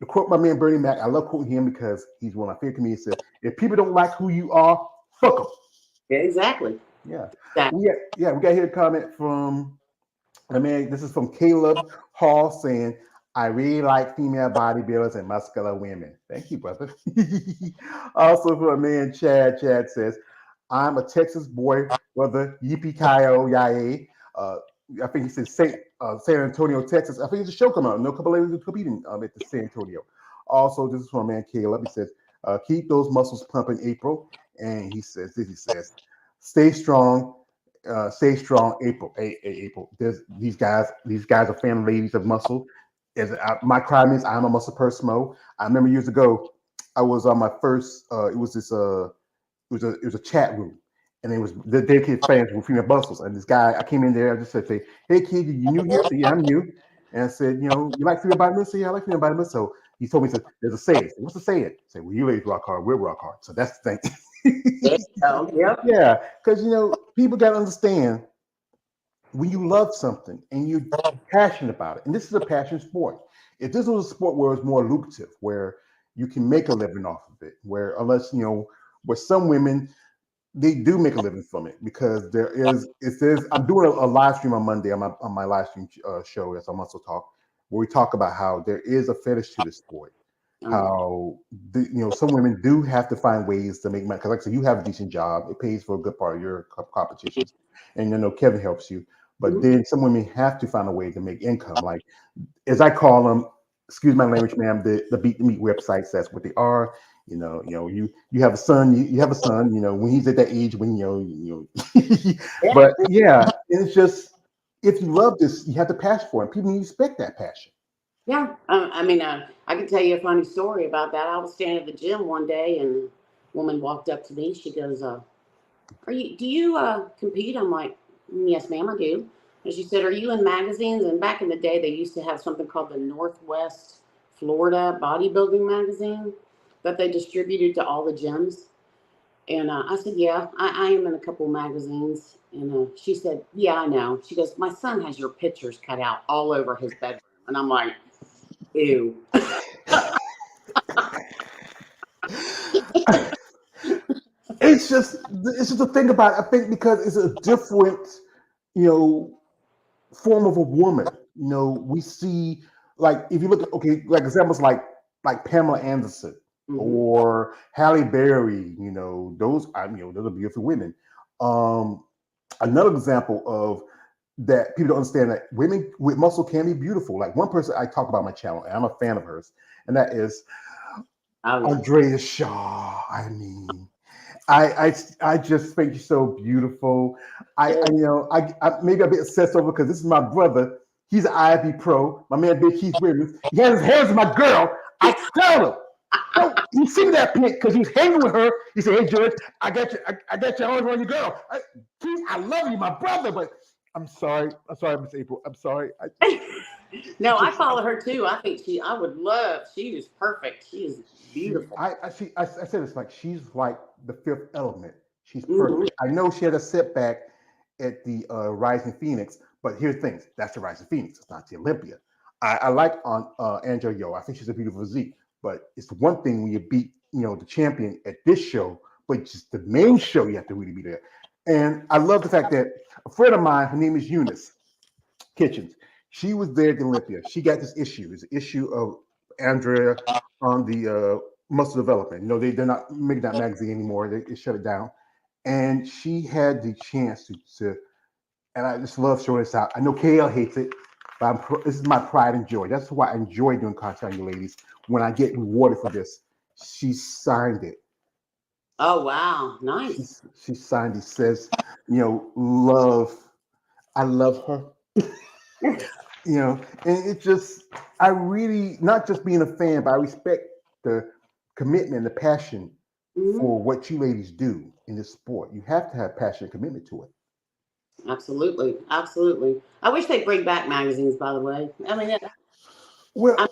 to quote my man Bernie Mac, I love quoting him because he's one of my favorite comedians. Said, "If people don't like who you are, fuck them." Yeah, exactly. Yeah, Exactly. we got here a comment from this is from Caleb Hall saying, "I really like female bodybuilders and muscular women." Thank you, brother. Also from a man, Chad says, "I'm a Texas boy, brother. Yippee ki yay." I think he says San Antonio, Texas. I think it's a show coming out. No couple ladies competing at the San Antonio. Also, this is from a man, Caleb. He says, "Keep those muscles pumping, April." And he says, "Stay strong." Stay strong, April. April. There's these guys. These guys are fan ladies of muscle. My crime is I'm a muscle person. I remember years ago, I was on my first. It was this. It was a chat room, and it was the dedicated fans with female muscles. And this guy, I came in there. I just said, "Say, hey kid, you new here?" I said, "Yeah, I'm new." And I said, "You like female body muscle?" "Yeah, I like female body muscle." So he told me, "There's a saying." I said, "What's the saying?" I said, "Well, you ladies rock hard, we'll rock hard." So that's the There you thing. go. Yep. Yeah, because people got to understand when you love something and you're passionate about it, and this is a passion sport. If this was a sport where it's more lucrative, where you can make a living off of it, where unless where some women they do make a living from it because I'm doing a live stream on Monday on my live stream show that's on Muscle Talk where we talk about how there is a fetish to the sport, Okay. how some women do have to find ways to make money because like I said, you have a decent job, it pays for a good part of your competitions, and Kevin helps you, but Mhm. then some women have to find a way to make income, like as I call them, excuse my language, ma'am, the beat the meat websites. That's what they are. You have a son. You have a son. When he's at that age, when Yeah. but yeah, it's just if you love this, you have to passion for it. People need to respect that passion. Yeah. I mean, I can tell you a funny story about that. I was standing at the gym one day, and a woman walked up to me. She goes, Do you compete?" I'm like, "Yes, ma'am, I do." And she said, "Are you in magazines?" And back in the day, they used to have something called the Northwest Florida Bodybuilding Magazine that they distributed to all the gyms. And I said, "Yeah, I am in a couple magazines." And she said, "Yeah, I know." She goes, "My son has your pictures cut out all over his bedroom." And I'm like, "Ew." It's just a thing about it. I think because it's a different, you know, form of a woman. We see like if you look at like examples like Pamela Anderson Hmm. or Halle Berry. Those are beautiful women. Um, Another example of that people don't understand that women with muscle can be beautiful. Like one person I talk about on my channel, and I'm a fan of hers, and that is Oh, yeah. Andrea Shaw. I mean, I just think you're so beautiful. I maybe a bit obsessed over because this is my brother. He's an IFB pro. My man Big Keith Williams. He has his hands on my girl. I tell him, no, he seen that pic because he was hanging with her. He said, "Hey George, I got you. I got your arms around your girl. Keith, I love you, my brother, but I'm sorry. I'm sorry, Miss April. I'm sorry. No, It's I just follow her too. I think I would love, she is perfect. She is she beautiful. I said it's like she's like the fifth element. She's Hmm. perfect. I know she had a setback at the Rising Phoenix, but here's the thing: that's the Rising Phoenix. It's not the Olympia. I like on Angela Yo. I think she's a beautiful physique, but it's one thing when you beat the champion at this show, but just the main show you have to really be there. And I love the fact that a friend of mine, her name is Eunice Kitchens. She was there at the Olympia. She got this issue. It's an issue of Andrea on the muscle development. They're not making that magazine anymore. They shut it down. And she had the chance and I just love showing this out. I know KL hates it, but this is my pride and joy. That's why I enjoy doing content on you ladies. When I get rewarded for this, she signed it. Oh, wow. She Nice. she signed it. Says, love. I love her. And it just I really, not just being a fan, but I respect the commitment, the passion Hmm. for what you ladies do in this sport. You have to have passion and commitment to it. Absolutely, absolutely. I wish they'd bring back magazines. By the way, I mean, Well, I'm,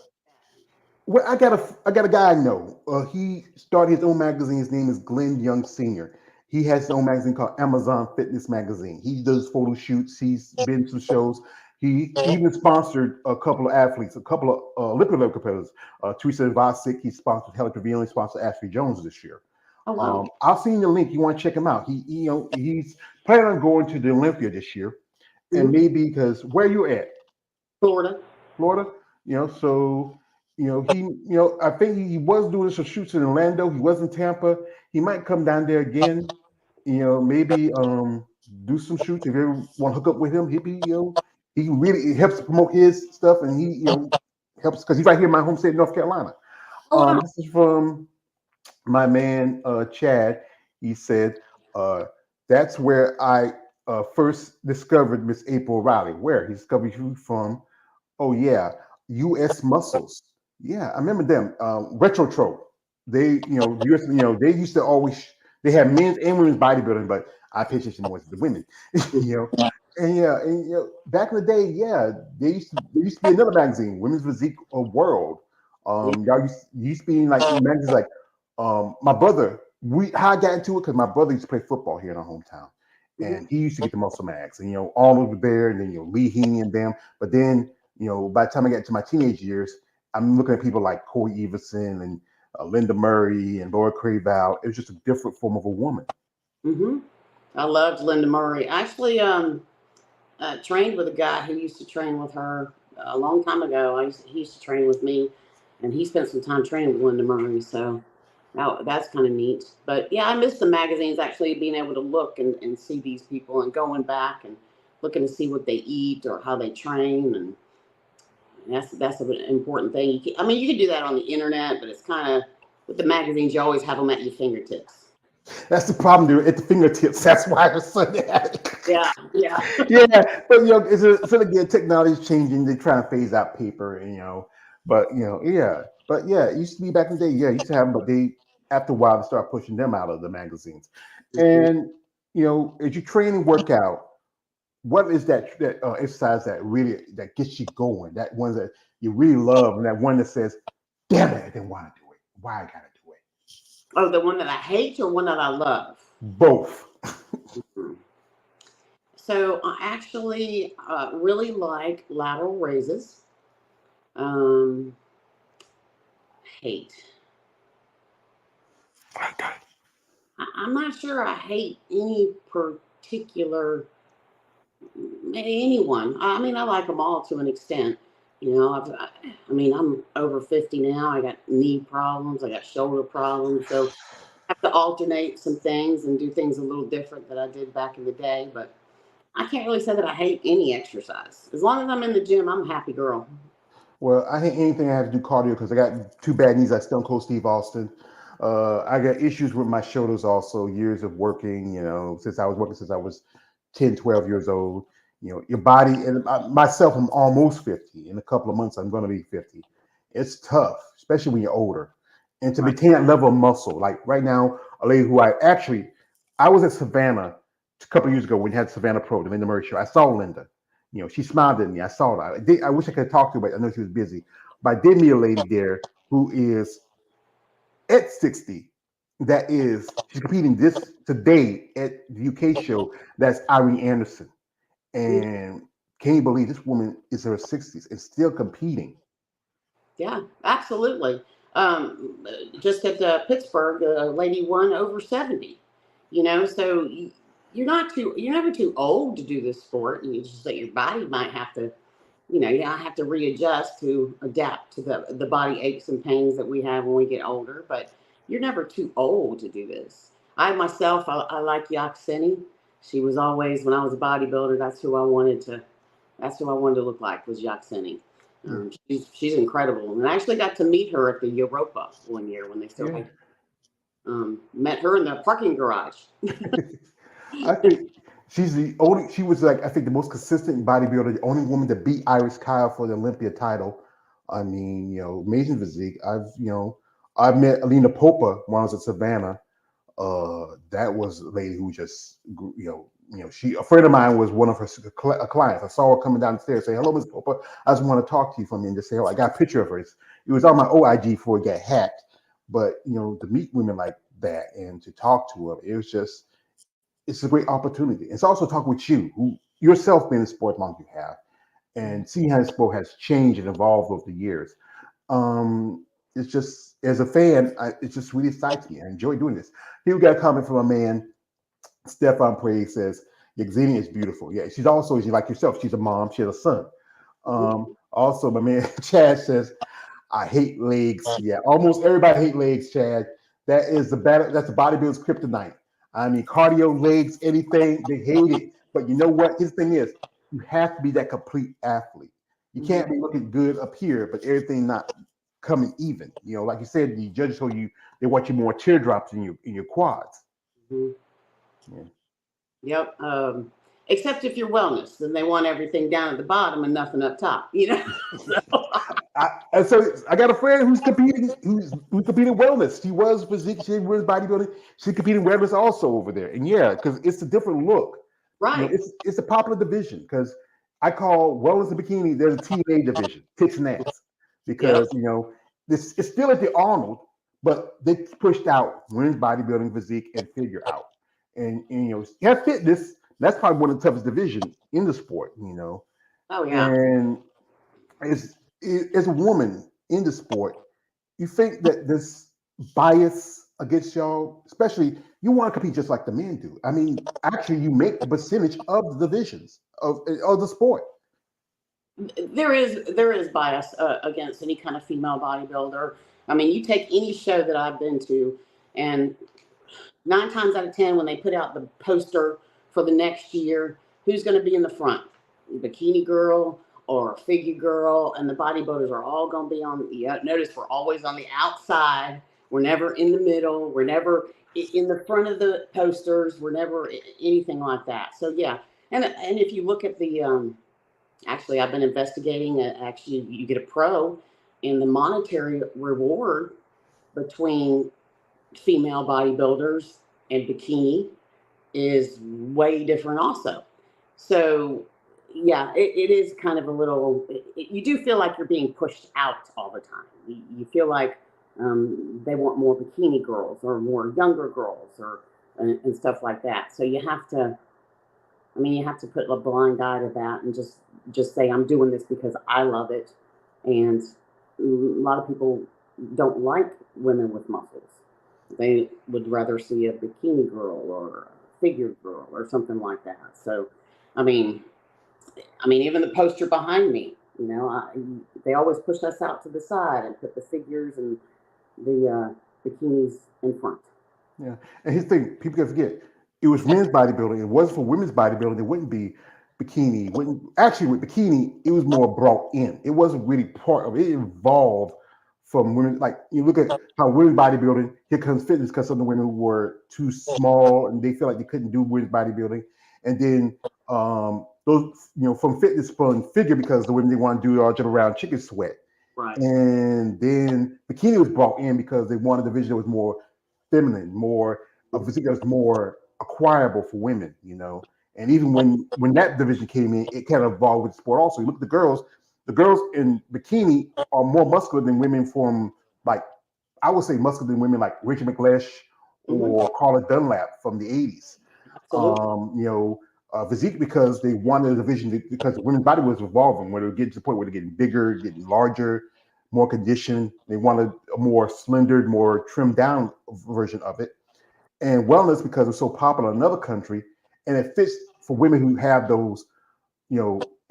well, I got a guy I know. He started his own magazine. His name is Glenn Young Senior. He has his own magazine called Amazon Fitness Magazine. He does photo shoots. He's been to shows. He even sponsored a couple of athletes, a couple of Olympic level competitors. Teresa Vasic, he sponsored Helen Pavilion, he sponsored Ashley Jones this year. oh wow, I'll send you the link. You want to check him out. He's planning on going to the Olympia this year, and hmm, maybe because where you at? Florida. Florida, so I think he was doing some shoots in Orlando. He was in Tampa. He might come down there again. Maybe do some shoots. If you ever want to hook up with him, he really helps to promote his stuff, and he helps because he's right here in my home state, of North Carolina. Oh wow. This is from my man Chad. He said that's where I first discovered Miss April Riley. Where he discovered you from? Oh yeah, U.S. Muscles. Yeah, I remember them. Retrotrope. They used to always. They had men's and women's bodybuilding, but I pay attention more to the women. you know, and back in the day, yeah, there used to be another magazine, Women's Physique World. Yeah. Y'all used to be in like magazines like my brother. How I got into it because my brother used to play football here in our hometown, Hmm. and he used to get the muscle mags, and Arnold was there, and then Lee Heaney and them. But then by the time I got to my teenage years, I'm looking at people like Corey Everson and Linda Murray and Laura Crayval. It was just a different form of a woman. Hmm. I loved Linda Murray. I actually trained with a guy who used to train with her a long time ago. He used to train with me, and he spent some time training with Linda Murray. So that's kind of neat. But yeah, I miss the magazines actually being able to look and see these people and going back and looking to see what they eat or how they train, and that's an important thing. I mean, you can do that on the internet, but it's kind of with the magazines, you always have them at your fingertips. That's the problem, dude. At the fingertips. That's why I said that. Yeah, yeah. Yeah, but so again, technology's changing. They're trying to phase out paper, but yeah, it used to be back in the day. Yeah, it used to have them, but they after a while they start pushing them out of the magazines. Mhm. And as you train and work out, what is that exercise that really that gets you going? That one that you really love, and that one that says, "Damn it, I didn't want to do it. Why I gotta do it?" Oh, the one that I hate or one that I love? Both. Mhm. So I actually really like lateral raises. Um, hate. I'm not sure I hate any particular anyone. I mean, I like them all to an extent. I mean, I'm over 50 now. I got knee problems. I got shoulder problems. So I have to alternate some things and do things a little different that I did back in the day. But I can't really say that I hate any exercise. As long as I'm in the gym, I'm a happy girl. Well, I hate anything I have to do cardio because I got two bad knees. I Stone Cold Steve Austin. I got issues with my shoulders also, years of working, since I was working since I was 10, 12 years old. Your body, and myself, I'm almost 50. In a couple of months, I'm going to be 50. It's tough, especially when you're older. And to Right. maintain that level of muscle, like right now, a lady who I was at Savannah a couple of years ago when you had Savannah Pro, the Linda Murray show. I saw Linda. She smiled at me. I saw that. I wish I could talk to her, but I know she was busy. But I did meet a lady there who is at 60. She's competing this today at the UK show. That's Irene Anderson. And can you believe this woman is in her 60s and still competing? Yeah, absolutely. Just at Pittsburgh, a lady won over 70. So you're never too old to do this sport. And it's just that your body might have to, you have to readjust to adapt to the body aches and pains that we have when we get older. But you're never too old to do this. I myself, I like Yaxeni. She was always, when I was a bodybuilder, that's who I wanted to look like was Yaxeni. Yeah. She's incredible, and I actually got to meet her at the Europa one year when they still Yeah. had. Met her in the parking garage. I think she was like, I think the most consistent bodybuilder, the only woman to beat Iris Kyle for the Olympia title. I mean, amazing physique. I've met Alina Popa when I was at Savannah. That was a lady who just, she, a friend of mine was one of her clients. I saw her coming down the stairs, say, "Hello, Miss Popa. I just want to talk to you for me," and just say, "Oh, I got a picture of her." It was on my OIG before it got hacked. But to meet women like that and to talk to them, it's a great opportunity. It's also talk with you, who yourself being a sports mom you have, and see how the sport has changed and evolved over the years. It's just, as a fan, it just really excites me. I enjoy doing this. Here we got a comment from a man, Stefan Prey says, Xenia is beautiful. Yeah, she's like yourself. She's a mom. She has a son. Also, my man Chad says, I hate legs. Yeah, almost everybody hate legs, Chad. That's the bodybuilder's kryptonite. I mean, cardio, legs, anything, they hate it. But you know what? His thing is, you have to be that complete athlete. You can't be looking good up here, but everything not coming even. Like you said, the judges told you they want you more teardrops in your quads. Yeah. Yep. Except if you're wellness, then they want everything down at the bottom and nothing up top. So I got a friend who's competing wellness. She was physique, she was bodybuilding, she competed wellness also over there. And yeah, because it's a different look. Right. It's a popular division because I call wellness and bikini, there's a TNA division, tits and ass. Because this it's still at the Arnold, but they pushed out women's bodybuilding, physique, and figure out. And you have fitness, that's probably one of the toughest divisions in the sport, Oh yeah. And as a woman in the sport, you think that this bias against y'all, especially you want to compete just like the men do. I mean, actually, you make the percentage of the divisions of the sport. There is bias against any kind of female bodybuilder. I mean, you take any show that I've been to, and 9 times out of 10, when they put out the poster for the next year, who's going to be in the front? Bikini girl or figure girl, and the bodybuilders are all going to be on. Notice we're always on the outside. We're never in the middle. We're never in the front of the posters. We're never anything like that. So yeah, and if you look at the actually, I've been investigating. Actually, you get a pro in the monetary reward between female bodybuilders and bikini is way different also. So yeah, it is kind of a little, you do feel like you're being pushed out all the time. You feel like they want more bikini girls or more younger girls and stuff like that. So you have to, you have to put a blind eye to that and just say, I'm doing this because I love it. And a lot of people don't like women with muscles. They would rather see a bikini girl or a figure girl or something like that. So, I mean, even the poster behind me, they always push us out to the side and put the figures and the bikinis in front. Yeah, and his thing, people can forget, it was men's bodybuilding. It wasn't for women's bodybuilding. It wouldn't be bikini. Wouldn't actually with bikini, it was more brought in. It wasn't really part of it. It evolved from women. Like you look at how women's bodybuilding, here comes fitness because some of the women who were too small and they feel like they couldn't do women's bodybuilding. And then those, from fitness from figure because the women they want to do all jump around chicken sweat. Right. And then bikini was brought in because they wanted a division that was more feminine, more a physique that was more acquirable for women, And even when that division came in, it kind of evolved with the sport also. You look at the girls in bikini are more muscular than women from, like, I would say muscular than women like Rachel McLeish or Carla Dunlap from the 80s. Physique because they wanted a division because the women's body was evolving, where they were getting to the point where they're getting bigger, getting larger, more conditioned. They wanted a more slendered, more trimmed down version of it. And wellness because it's so popular in another country, and it fits for women who have those,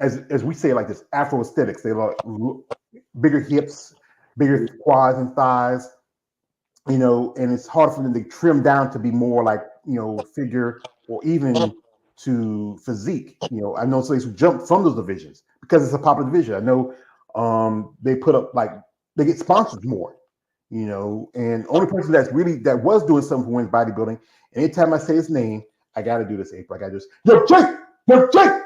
as we say like this, Afro aesthetics. They like bigger hips, bigger quads and thighs, and it's hard for them to trim down to be more like, figure or even to physique. I know somebody who jumped from those divisions because it's a popular division. I know they put up they get sponsored more. And only person that was doing something for women's bodybuilding. Anytime I say his name, I got to do this, April. I got to do this. Yo, Jake,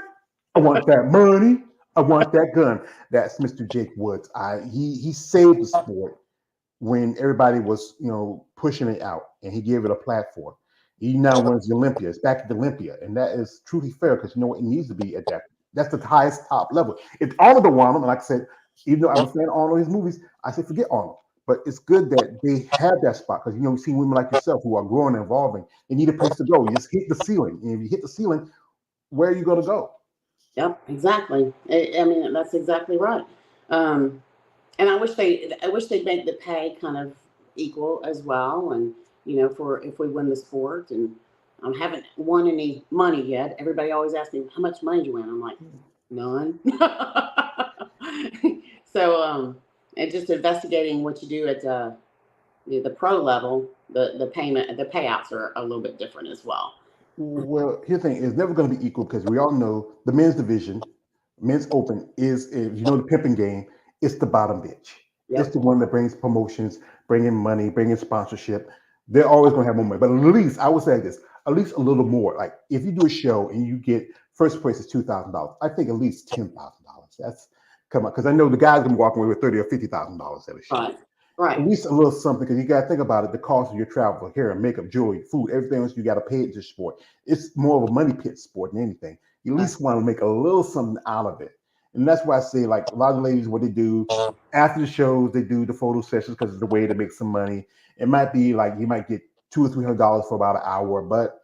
I want that money. I want that gun. That's Mr. Jake Woods. He saved the sport when everybody was, pushing it out, and he gave it a platform. He now runs the Olympia. It's back at the Olympia, and that is truly fair because you know what, it needs to be at that. That's the highest top level. If Arnold don't want him, and like I said, even though I was a fan of Arnold, his movies, I said forget Arnold. But it's good that they have that spot because you see women like yourself who are growing and evolving. They need a place to go. You just hit the ceiling, and if you hit the ceiling, where are you going to go? Yep, exactly. I mean, that's exactly right. Um, and I wish they'd make the pay kind of equal as well. And for if we win the sport, and I haven't won any money yet. Everybody always asks me how much money do you win. I'm like, none. So, and just investigating what you do at the pro level, the payouts are a little bit different as well. Well, here's the thing: it's never going to be equal because we all know the men's division, men's open is, if you know the pimping game, it's the bottom bitch. It's Yep. the one that brings promotions, bringing money, bringing sponsorship. They're always going to have more money, but at least I would say this: at least a little more. Like if you do a show and you get first place is $2,000, I think at least $10,000. That's come on, because I know the guys gonna be walking away with $30,000 or $50,000 at a show. Right. Right. At least a little something because you got to think about it, the cost of your travel, hair, makeup, jewelry, food, everything else you got to pay it to sport. It's more of a money pit sport than anything. You at Right. least want to make a little something out of it. And that's why I say, like, a lot of ladies, what they do after the shows, they do the photo sessions because it's a way to make some money. It might be like you might get $200 or $300 for about an hour, but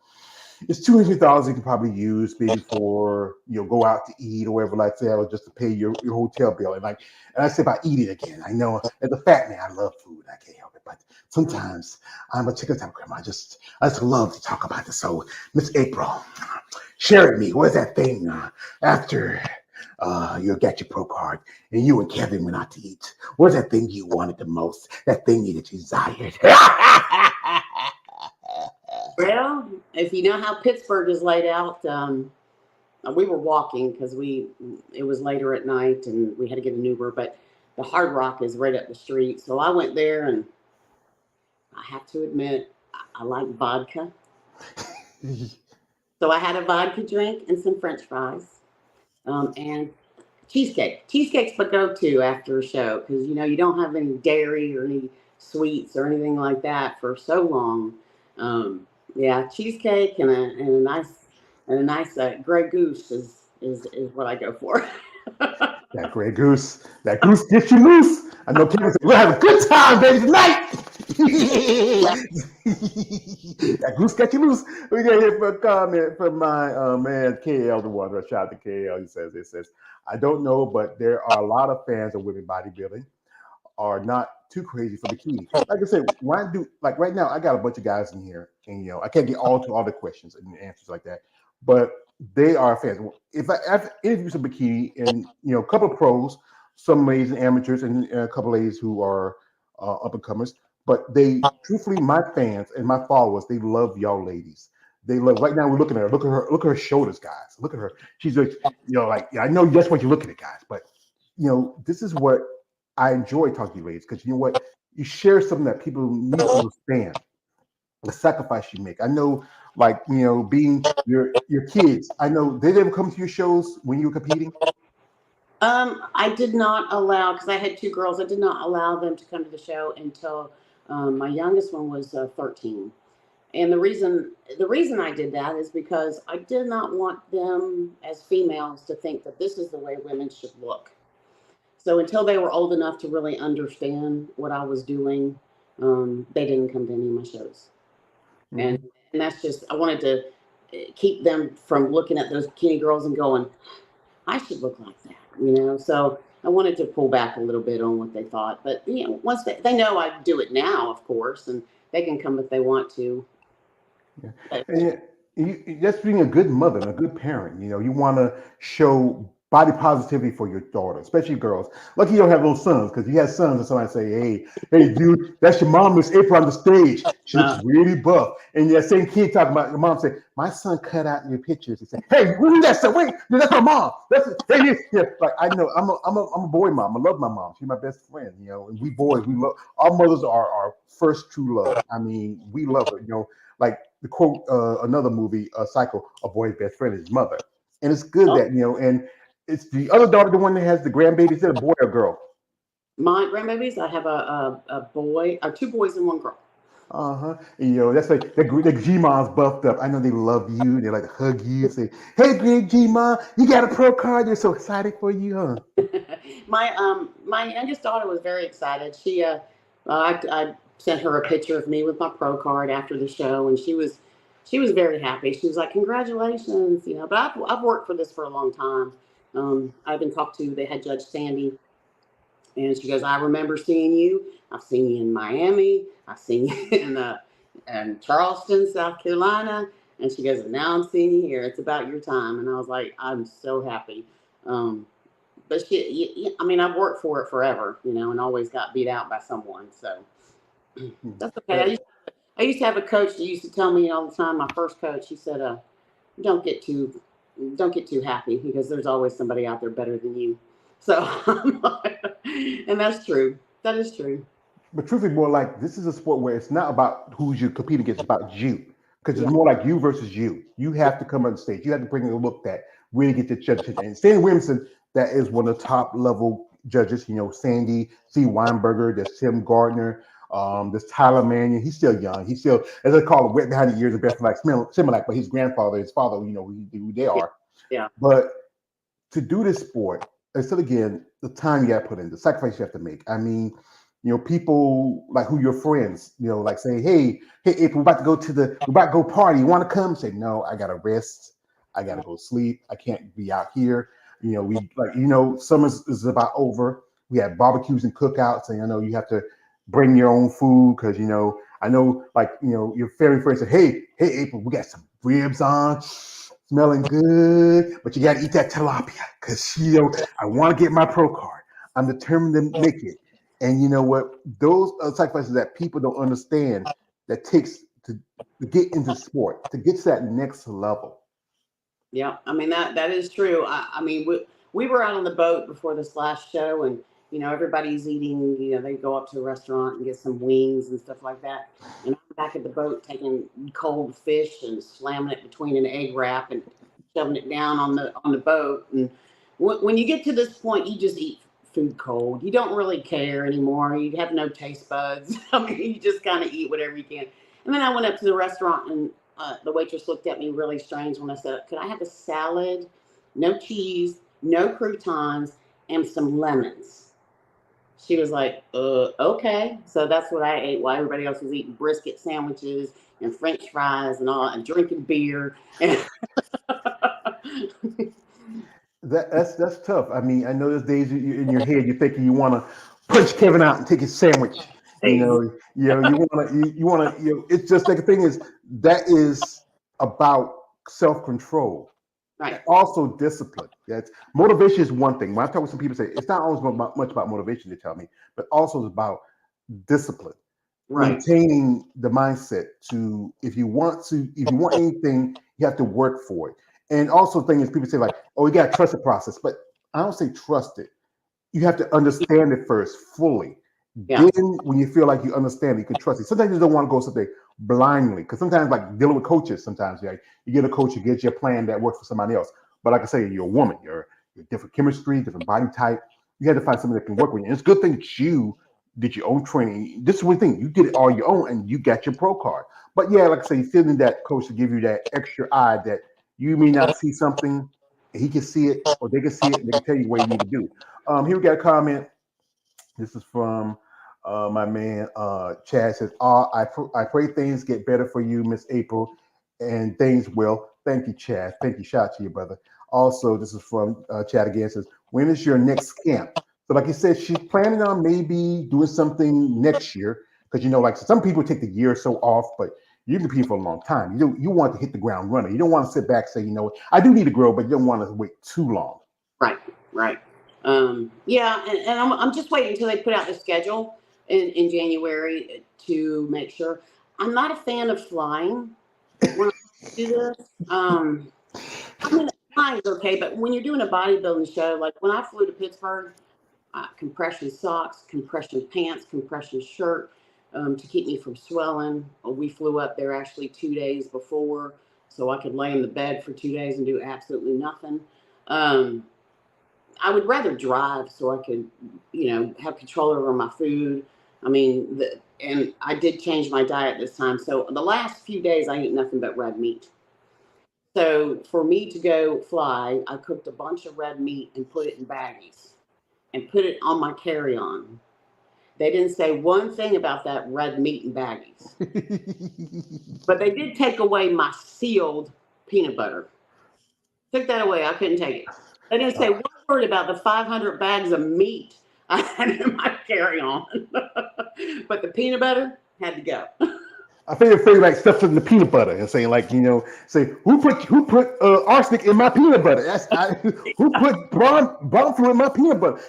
it's $200 you can probably use maybe for go out to eat or whatever like that, or just to pay your hotel bill. And I say about eating again. I know as a fat man, I love food. I can't help it, but sometimes I'm a chicken time grandma. I just love to talk about this. So Miss April, share with me where's that thing after you got your pro card and you and Kevin went out to eat. Where's that thing you wanted the most? That thing that you desired. Well, if you know how Pittsburgh is laid out, we were walking because it was later at night and we had to get an Uber, but the Hard Rock is right up the street. So I went there, and I have to admit, I like vodka. So I had a vodka drink and some French fries, and cheesecake. Cheesecake's my go-to after a show because you don't have any dairy or any sweets or anything like that for so long. Yeah, cheesecake and a nice Grey Goose is what I go for. That goose gets you loose. I know Kevin said, we'll have a good time, baby, tonight. Yeah. That goose got you loose. We got here for a comment from my man KL, the one. Shout out to KL. He says, I don't know, but there are a lot of fans of women bodybuilding are not too crazy for bikini. Like I said, like right now, I got a bunch of guys in here, and I can't get all to all the questions and answers like that, but they are fans. If I've interviewed some bikini and a couple of pros, some ladies and amateurs, and a couple of ladies who are up and comers, but they truthfully, my fans and my followers, they love y'all ladies. They love. Right now, we're looking at her. Look at her. Look at her shoulders, guys. Look at her. She's like, like I know that's what you're looking at, guys, but this is what I enjoy talking to you ladies because you know what? You share something that people need to understand. The sacrifice you make. I know, like being your kids. I know they ever come to your shows when you were competing. I did not allow because I had two girls. I did not allow them to come to the show until my youngest one was 13. And the reason I did that is because I did not want them as females to think that this is the way women should look. So until they were old enough to really understand what I was doing, they didn't come to any of my shows. And Mm-hmm. and that's just I wanted to keep them from looking at those bikini girls and going, I should look like that. So I wanted to pull back a little bit on what they thought. But once they know I do it now, of course, and they can come if they want to. Yeah. But And that's being a good mother and a good parent. You want to show body positivity for your daughter, especially girls. Lucky you don't have little sons because you have sons and somebody say, hey, dude, that's your mom, Miss April on the stage. She looks uh, really buff. And that same kid talking about your mom say, my son cut out your pictures. He said, hey, who's that son? Wait, dude, that's my mom. Yeah. Like I know, I'm a boy mom. I love my mom. She's my best friend. And we boys, we love our mothers are our first true love. I mean, we love her. Like the quote another movie, Psycho, a boy's best friend is his mother. And it's good oh, that, and It's the other daughter, the one that has the grandbaby. Is it a boy or a girl? My grandbabies, I have a boy, two boys and one girl. Uh-huh. And, that's like the G-Mom's buffed up. I know they love you. They like to hug you, say, "Hey, great G-Mom, you got a pro card. They're so excited for you, huh?" My youngest daughter was very excited. I sent her a picture of me with my pro card after the show, and she was very happy. She was like, "Congratulations," But I've worked for this for a long time. I've been talked to. They had Judge Sandy, and she goes, "I remember seeing you. I've seen you in Miami. I've seen you in Charleston, South Carolina." And she goes, "Now I'm seeing you here. It's about your time." And I was like, "I'm so happy." But I mean, I've worked for it forever, and always got beat out by someone. So that's okay. I used to have a coach that used to tell me all the time. My first coach, he said, "Don't get too, don't get too happy because there's always somebody out there better than you." So, and that's true. That is true. But truthfully, more like this is a sport where it's not about who you compete against, it's about you. Because it's Yeah. more like you versus you. You have to come on stage. You have to bring a look that really get the judge attention. And Sandy Williamson, that is one of the top level judges. Sandy, C. Weinberger, there's Tim Gardner, there's Tyler Mannion. He's still young. He's still, as they call it, wet behind the years of best like Similac, but his grandfather, his father, who they Yeah. are. Yeah. But to do this sport, it's still again the time you got to put in, the sacrifice you have to make. I mean, people like who your friends, like say, hey, April, we're about to go party. You want to come? Say, no, I gotta rest. I gotta go sleep. I can't be out here. We like, summer is about over. We have barbecues and cookouts, and I know you have to bring your own food because I know like your family friends say, hey, April, we got some ribs on smelling good, but you got to eat that tilapia because I want to get my pro card. I'm determined to make it. And you know what? Those are sacrifices that people don't understand that takes to get into sport, to get to that next level. Yeah, I mean that is true. I mean we were out on the boat before this last show, and everybody's eating. They go up to a restaurant and get some wings and stuff like that. And I'm back at the boat taking cold fish and slamming it between an egg wrap and shoving it down on the boat. And when you get to this point, you just eat food cold. You don't really care anymore. You have no taste buds. I mean, you just kind of eat whatever you can. And then I went up to the restaurant, and the waitress looked at me really strange when I said, "Could I have a salad, no cheese, no croutons, and some lemons?" She was like, okay. So that's what I ate while everybody else was eating brisket sandwiches and French fries and all, and drinking beer. That's tough. I mean, I know there's days in your head you're thinking you want to punch Kevin out and take his sandwich. You want to. It's just like the thing is that is about self control. Right. Also discipline. That's motivation is one thing. When I talk with some people, say it's not always much about motivation. They tell me, but also it's about discipline, Right. maintaining the mindset to if you want anything, you have to work for it. And also, the thing is, people say like, "Oh, you got to trust the process," but I don't say trust it. You have to understand it first fully. Yeah. Then, when you feel like you understand it, you can trust it. Sometimes you don't want to go something blindly because sometimes, like dealing with coaches, sometimes like you get a coach who gets your plan that works for somebody else. But like I say, you're a woman, you're different chemistry, different body type. You have to find something that can work with you. And it's a good thing that you did your own training. This is one thing you did it all your own, and you got your pro card. But yeah, like I say, you still need that coach to give you that extra eye that you may not see something, and he can see it, or they can see it, and they can tell you what you need to do. Here we got a comment. This is from my man Chad says, I pray things get better for you, Miss April, and things will. Thank you, Chad. Thank you. Shout out to you, brother. Also, this is from Chad again. Says, when is your next camp? So, like you said, she's planning on maybe doing something next year because like some people take the year or so off, but you've been competing for a long time. You want to hit the ground running. You don't want to sit back and say, I do need to grow, but you don't want to wait too long. Right. Right. Yeah, and I'm just waiting until they put out the schedule in January to make sure. I'm not a fan of flying when I do this. I mean, flying is okay, but when you're doing a bodybuilding show, like when I flew to Pittsburgh, compression socks, compression pants, compression shirt to keep me from swelling. We flew up there actually 2 days before, so I could lay in the bed for 2 days and do absolutely nothing. Um, I would rather drive so I could, have control over my food. I mean, and I did change my diet this time. So the last few days, I eat nothing but red meat. So for me to go fly, I cooked a bunch of red meat and put it in baggies and put it on my carry-on. They didn't say one thing about that red meat and baggies, but they did take away my sealed peanut butter. Took that away. I couldn't take it. They didn't say one word about the 500 bags of meat I had in my carry-on, but the peanut butter had to go. I think they're afraid like stuff in the peanut butter and saying like say who put arsenic in my peanut butter? Who put bomb fluid in my peanut butter?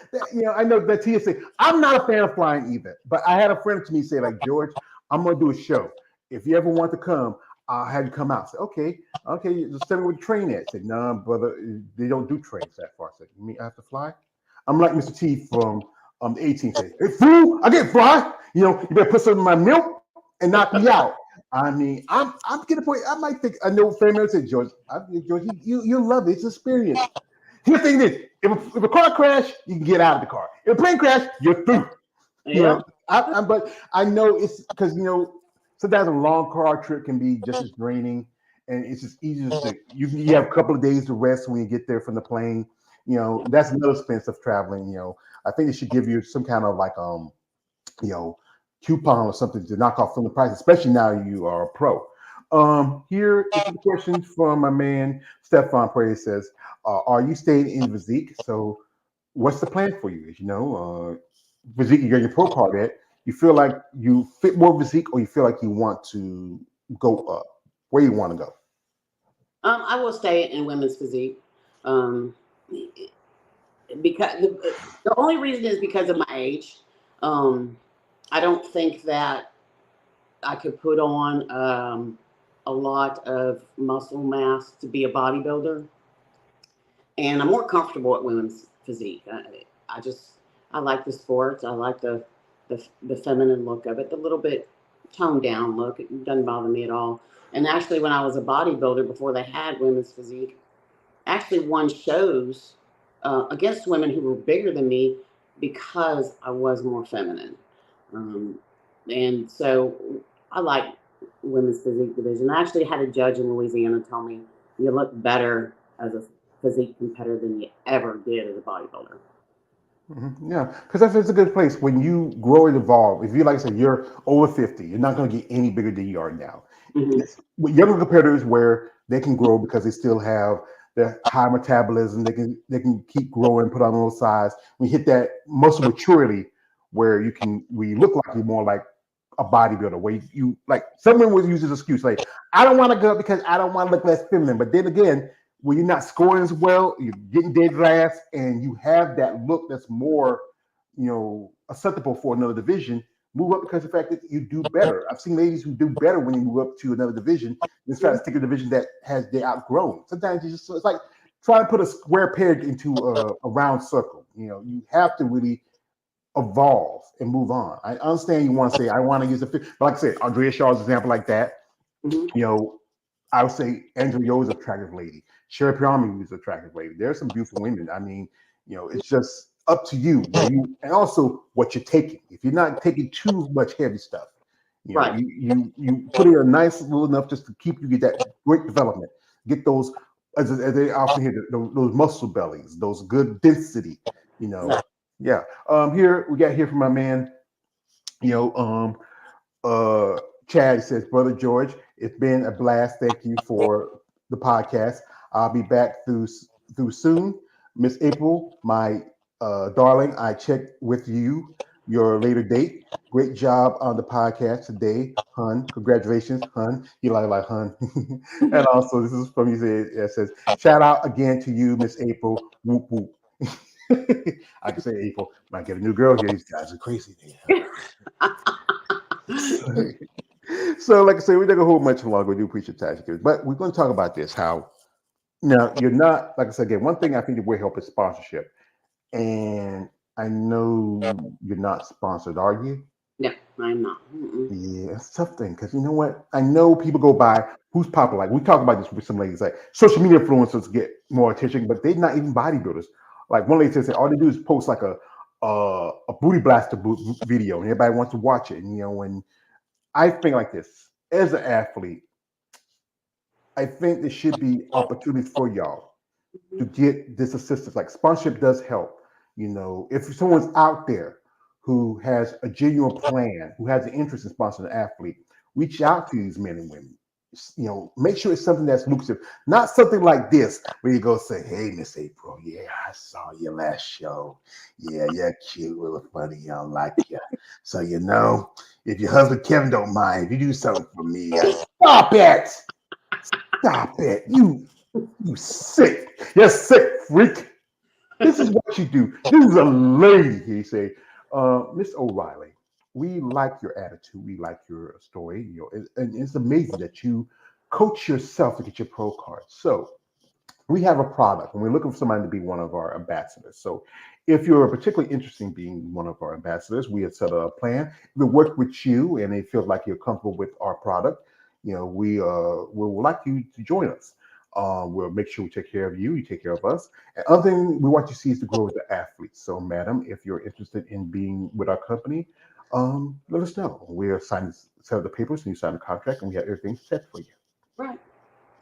I know that TSA. I'm not a fan of flying either, but I had a friend to me say like George, I'm gonna do a show. If you ever want to come, I'll have you come out. I said okay, just send me with the train at. I said no, brother, they don't do trains that far. I said you mean I have to fly? I'm like Mr. T from the 18th. Say hey fool, I get fly. You better put some in my milk and knock me out. I mean, I'm getting a point. I might think I know family said George, you love it. It's experience. Here's the thing is, if a car crash, you can get out of the car. If a plane crash, you're through. Yeah. But I know it's because sometimes a long car trip can be just as draining, and it's just easier to you have a couple of days to rest when you get there from the plane. That's another expense of traveling. I think they should give you some kind of like you know coupon or something to knock off from the price, especially now you are a pro. Here is a question from my man Stefan Prey says, "Are you staying in physique? So, what's the plan for you? Physique, you got your pro card at. You feel like you fit more physique, or you feel like you want to go up? Where you want to go?" I will stay in women's physique. Um, because the only reason is because of my age. I don't think that I could put on a lot of muscle mass to be a bodybuilder, and I'm more comfortable at women's physique. I like the sports. I like the feminine look of it, the little bit toned down look. It doesn't bother me at all. And actually, when I was a bodybuilder before they had women's physique, I actually won shows against women who were bigger than me because I was more feminine. Um, and so I like women's physique division. I actually had a judge in Louisiana tell me you look better as a physique competitor than you ever did as a bodybuilder. Yeah, because that's a good place when you grow and evolve. If you like I said, you're over 50, you're not going to get any bigger than you are now. Hmm. With younger competitors, where they can grow because they still have their high metabolism, they can keep growing, put on those size. We hit that muscle maturity where you look like you're more like a bodybuilder. Where you like someone would use this excuse like, I don't want to go because I don't want to look less feminine. But then again, when you're not scoring as well, you're getting dead last, and you have that look that's more, acceptable for another division. Move up because of the fact that you do better. I've seen ladies who do better when you move up to another division than try to stick a division that has they outgrown. Sometimes it's like trying to put a square peg into a round circle. You have to really evolve and move on. I understand you want to say I want to use a fit, but like I said, Andrea Shaw's example like that. Hmm. You know, I would say Angela Yo is an attractive lady. Sherry Piami is an attractive lady. There are some beautiful women. I mean, it's just up to you. And also what you're taking. If you're not taking too much heavy stuff, Right. you put in a nice little enough just to keep you get that great development. Get those as they often hear those muscle bellies, those good density. You know, Exactly. yeah. Here we got here from my man. You know, Chad says, Brother George, it's been a blast. Thank you for the podcast. I'll be back through soon. Miss April, my darling, I checked with your later date. Great job on the podcast today, hun. Congratulations, hun. You like hun. And also, this is from you. It says, shout out again to you, Miss April. Whoop whoop. I can say April. Might get a new girl here. These guys are crazy. So, like I say, we're not gonna hold much longer. We do appreciate time, but we're going to talk about this. How now you're not, like I said again. One thing I think that will help is sponsorship, and I know you're not sponsored, are you? No, I'm not. Mm-mm. Yeah, it's a tough thing because you know what? I know people go by who's popular. Like we talk about this with some ladies, like social media influencers get more attention, but they're not even bodybuilders. Like one lady said, all they do is post like a booty blaster video, and everybody wants to watch it. And when I think like this, as an athlete, I think there should be opportunities for y'all to Mhm. get this assistance. Like sponsorship does help. If someone's out there who has a genuine plan, who has an interest in sponsoring an athlete, reach out to these men and women. Make sure it's something that's lucrative, not something like this where you go say, "Hey, Miss April, yeah, I saw your last show. Yeah, you're cute, really funny. I like you. So if your husband Kevin don't mind, if you do something for me, stop it, stop it. You sick. You're sick freak. This is what you do. This is a lady." He say, "Miss O'Reilly, we like your attitude. We like your story. And it's amazing that you coach yourself to get your pro card. So we have a product, and we're looking for somebody to be one of our ambassadors. So if you're particularly interested in being one of our ambassadors, we have set up a plan. We'll work with you, and it feels like you're comfortable with our product. We would like you to join us. We'll make sure we take care of you. You take care of us. And other thing we want you to see is to grow as an athlete. So, madam, if you're interested in being with our company, let us know. We'll set up the papers, and you sign the contract, and we have everything set for you. Right.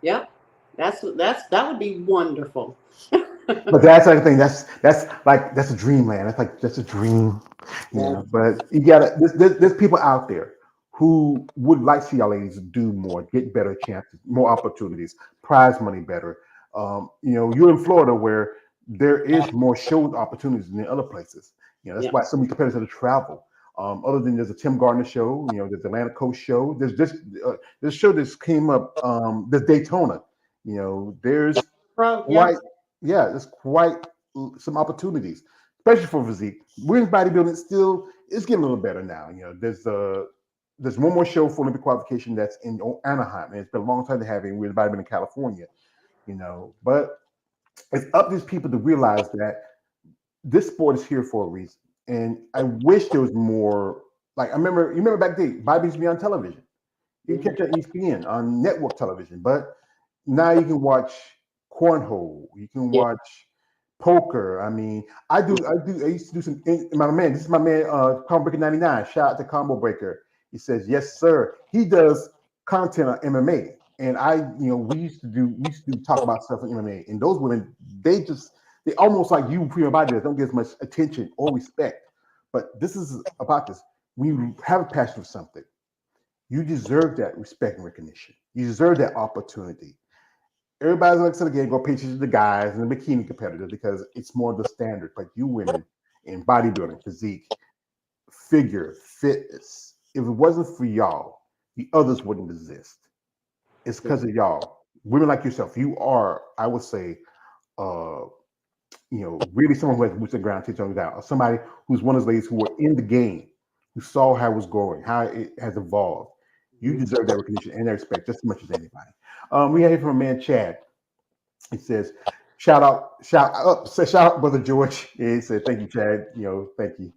Yep. That would be wonderful. But that's like the thing. That's a dreamland. That's a dream, Yeah. But you gotta. There's people out there who would like to see our ladies do more, get better chances, more opportunities, prize money better. You're in Florida where there is more show opportunities than in other places. That's Yep. why so many competitors have to travel. Other than there's a Tim Gardner show, there's the Atlantic Coast show. There's this show that's came up. There's Daytona. There's Pro. quite Yep. yeah, there's quite some opportunities, especially for physique. Women's bodybuilding still is getting a little better now. There's one more show for Olympic qualification that's in Anaheim, and it's been a long time to have it. Women's bodybuilding in California, but it's up to these people to realize that this sport is here for a reason. And I wish there was more. Like you remember back then, bodybuilding used to be on television. You Yeah. can catch it on ESPN on network television, but now you can watch cornhole. You can Yeah. watch poker. I mean, I used to do some. My man, this is my man, Combo Breaker 99. Shout out to Combo Breaker. He says, "Yes, sir." He does content on MMA, and we used to talk about stuff on MMA. And those women, they almost like you, prima body, don't get as much attention or respect. But this is about this. When you have a passion for something, you deserve that respect and recognition. You deserve that opportunity. Everybody's like to the game, go pay attention to the guys and the bikini competitors because it's more the standard. But you women in bodybuilding, physique, figure, fitness, if it wasn't for y'all, the others wouldn't exist. It's because of y'all. Women like yourself, you are, I would say, uh, really someone who has boots on the ground, teach on the ground, or somebody who's one of those ladies who were in the game, who saw how it was growing, how it has evolved. You Mhm. deserve that recognition and that respect just as much as anybody. We have here from a man, Chad. He says, shout out, brother George. Yeah, he said, "Thank you, Chad. Thank you."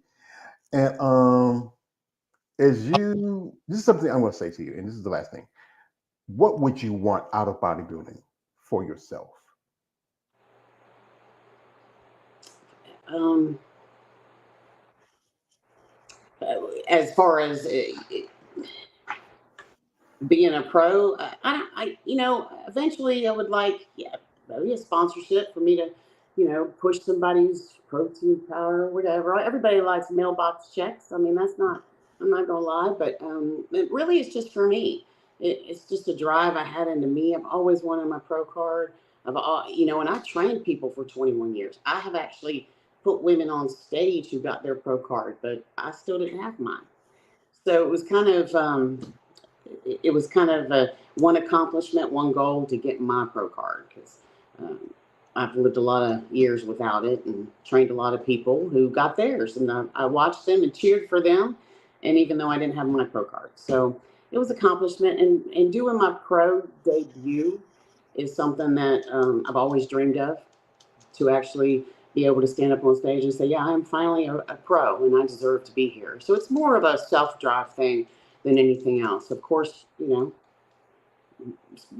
And this is something I'm going to say to you, and this is the last thing. What would you want out of bodybuilding for yourself? Um, as far as being a pro, eventually I would like, yeah, maybe a sponsorship for me to, push somebody's protein powder or whatever. Everybody likes mailbox checks. I mean, I'm not gonna lie, but it really is just for me. It's just a drive I had into me. I've always wanted my pro card. And I trained people for 21 years. I have actually put women on stage who got their pro card, but I still didn't have mine. So it was kind of one accomplishment, one goal to get my pro card because um, I've lived a lot of years without it and trained a lot of people who got theirs, and I watched them and cheered for them, and even though I didn't have my pro card, so it was accomplishment. And doing my pro debut is something that I've always dreamed of, to actually be able to stand up on stage and say, yeah, I'm finally a pro and I deserve to be here. So it's more of a self drive thing than anything else. Of course,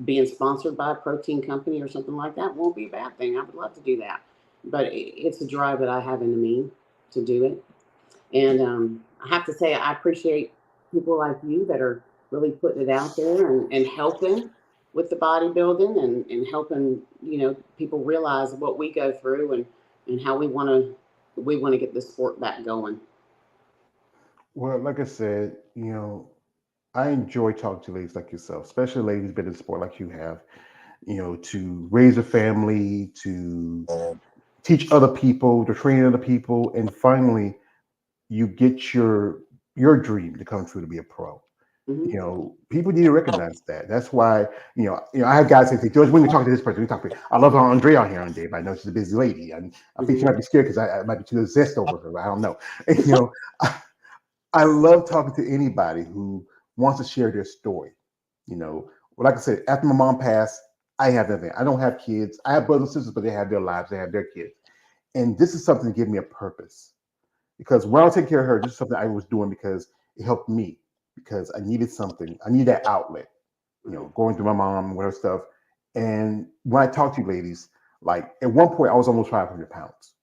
being sponsored by a protein company or something like that won't be a bad thing. I would love to do that. but it's a drive that I have in me to do it. And I have to say, I appreciate people like you that are really putting it out there and helping with the bodybuilding and helping, people realize what we go through and how we want to get the sport back going. Well, like I said, I enjoy talking to ladies like yourself, especially ladies who've been in sport like you have, to raise a family, to teach other people, to train other people, and finally you get your dream to come true to be a pro. Hmm. People need to recognize that. That's why, I have guys say, George, when you talk to this person, we talk to, I love how Andrea on here on Dave. I know she's a busy lady. And I think she Hmm. might be scared because I might be too zest over her. I don't know. And, I love talking to anybody who wants to share their story. Like I said, after my mom passed, I have nothing. I don't have kids. I have brothers and sisters, but they have their lives. They have their kids. And this is something to give me a purpose. Because when I was taking care of her, this is something I was doing because it helped me. Because I needed something. I need that outlet. Right. Going through my mom and her stuff. And when I talk to you ladies, like at one point I was almost 500 pounds.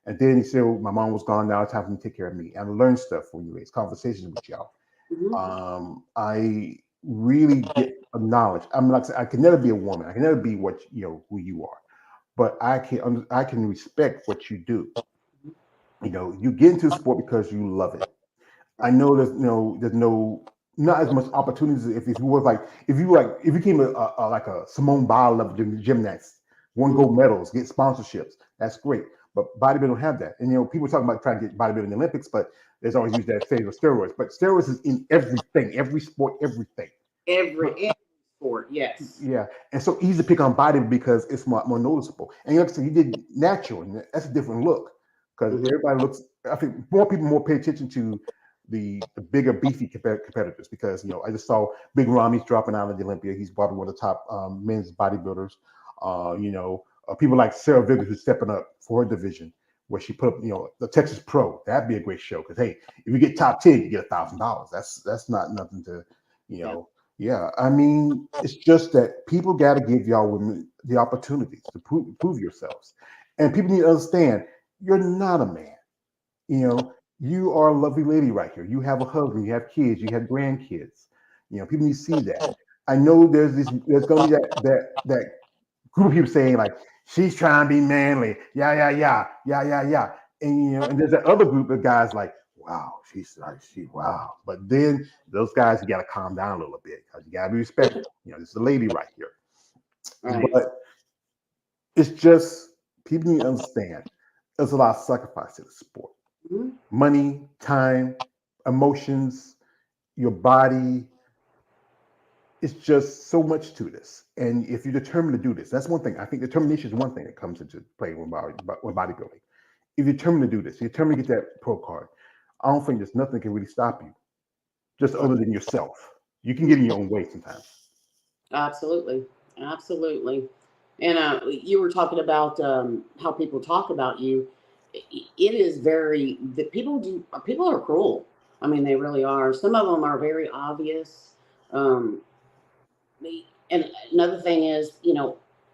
And then he said, my mom was gone. Now it's time for me to take care of me. And I learned stuff from you ladies, conversations with y'all. Hmm. I really get a knowledge. I'm like, I can never be a woman. I can never be what who you are, but I can respect what you do. You get into the sport because you love it. I Right. know there's not as much opportunities if you was like if you came like a Simone Biles level gymnast, won Hmm. gold medals, get sponsorships. That's great, but bodybuilding don't have that. And people talk about trying to get bodybuilding in the Olympics, but there's always used that phase of steroids. But steroids is in everything, every sport, everything. But Every sport, yes. yeah, and so easy to pick on body because it's more noticeable. And like I said, you did natural, and that's a different look because Hmm. everybody looks. I think more people more pay attention to the bigger beefy competitors because I just saw Big Rami's dropping out of the Olympia. He's probably one of the top men's bodybuilders. People like Sarah Vigors who's stepping up for her division where she put up the Texas Pro. That'd be a great show because hey, if you get top 10, you get $1,000. That's not nothing to you Yeah. know yeah, I mean, it's just that people got to give y'all women the opportunities to prove yourselves. And people need to understand you're not a man. You are a lovely lady right here. You have a husband, you have kids, you have grandkids. People need to see that. I know there's gonna be that group of people saying like she's trying to be manly, yeah, yeah, yeah, yeah, yeah, yeah. And and there's that other group of guys like, wow, she's like she wow. But then those guys you gotta calm down a little bit because you gotta be respectful. This is a lady right here. Right. But it's just people need to understand there's a lot of sacrifice in the sport. Hmm. Money, time, emotions, your body. It's just so much to this. And if you're determined to do this, that's one thing. I think determination is one thing that comes into play with bodybuilding. If you're determined to do this, you're determined to get that pro card. I don't think there's nothing that can really stop you, just Right. other than yourself. You can get in your own way sometimes. Absolutely, absolutely. And you were talking about how people talk about you. It is very that people do. People are cruel. I mean, they really are. Some of them are very obvious. Um, and another thing is,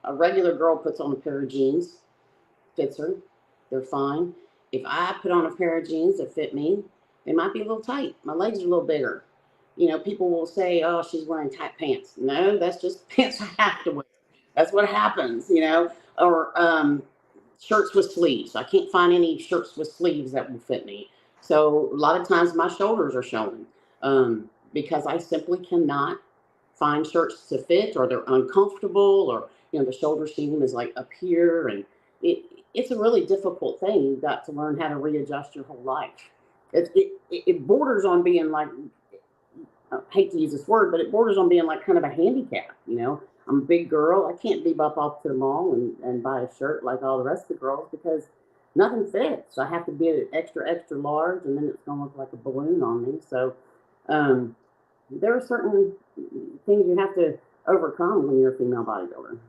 a regular girl puts on a pair of jeans, fits her, they're fine. If I put on a pair of jeans that fit me, they might be a little tight. My legs are a little bigger. People will say, "Oh, she's wearing tight pants." No, that's just pants I have to wear. That's what happens, Or shirts with sleeves. I can't find any shirts with sleeves that will fit me. So a lot of times my shoulders are showing because I simply cannot find shirts to fit, or they're uncomfortable, or the shoulder seam is like up here, and it's a really difficult thing. You've got to learn how to readjust your whole life. It borders on being like, I hate to use this word, but it borders on being like kind of a handicap. I'm a big girl. I can't be up off to the mall and buy a shirt like all the rest of the girls because nothing fits. I have to be an extra, extra large, and then it's going to look like a balloon on me. So um, there are certain things you have to overcome when you're a female bodybuilder.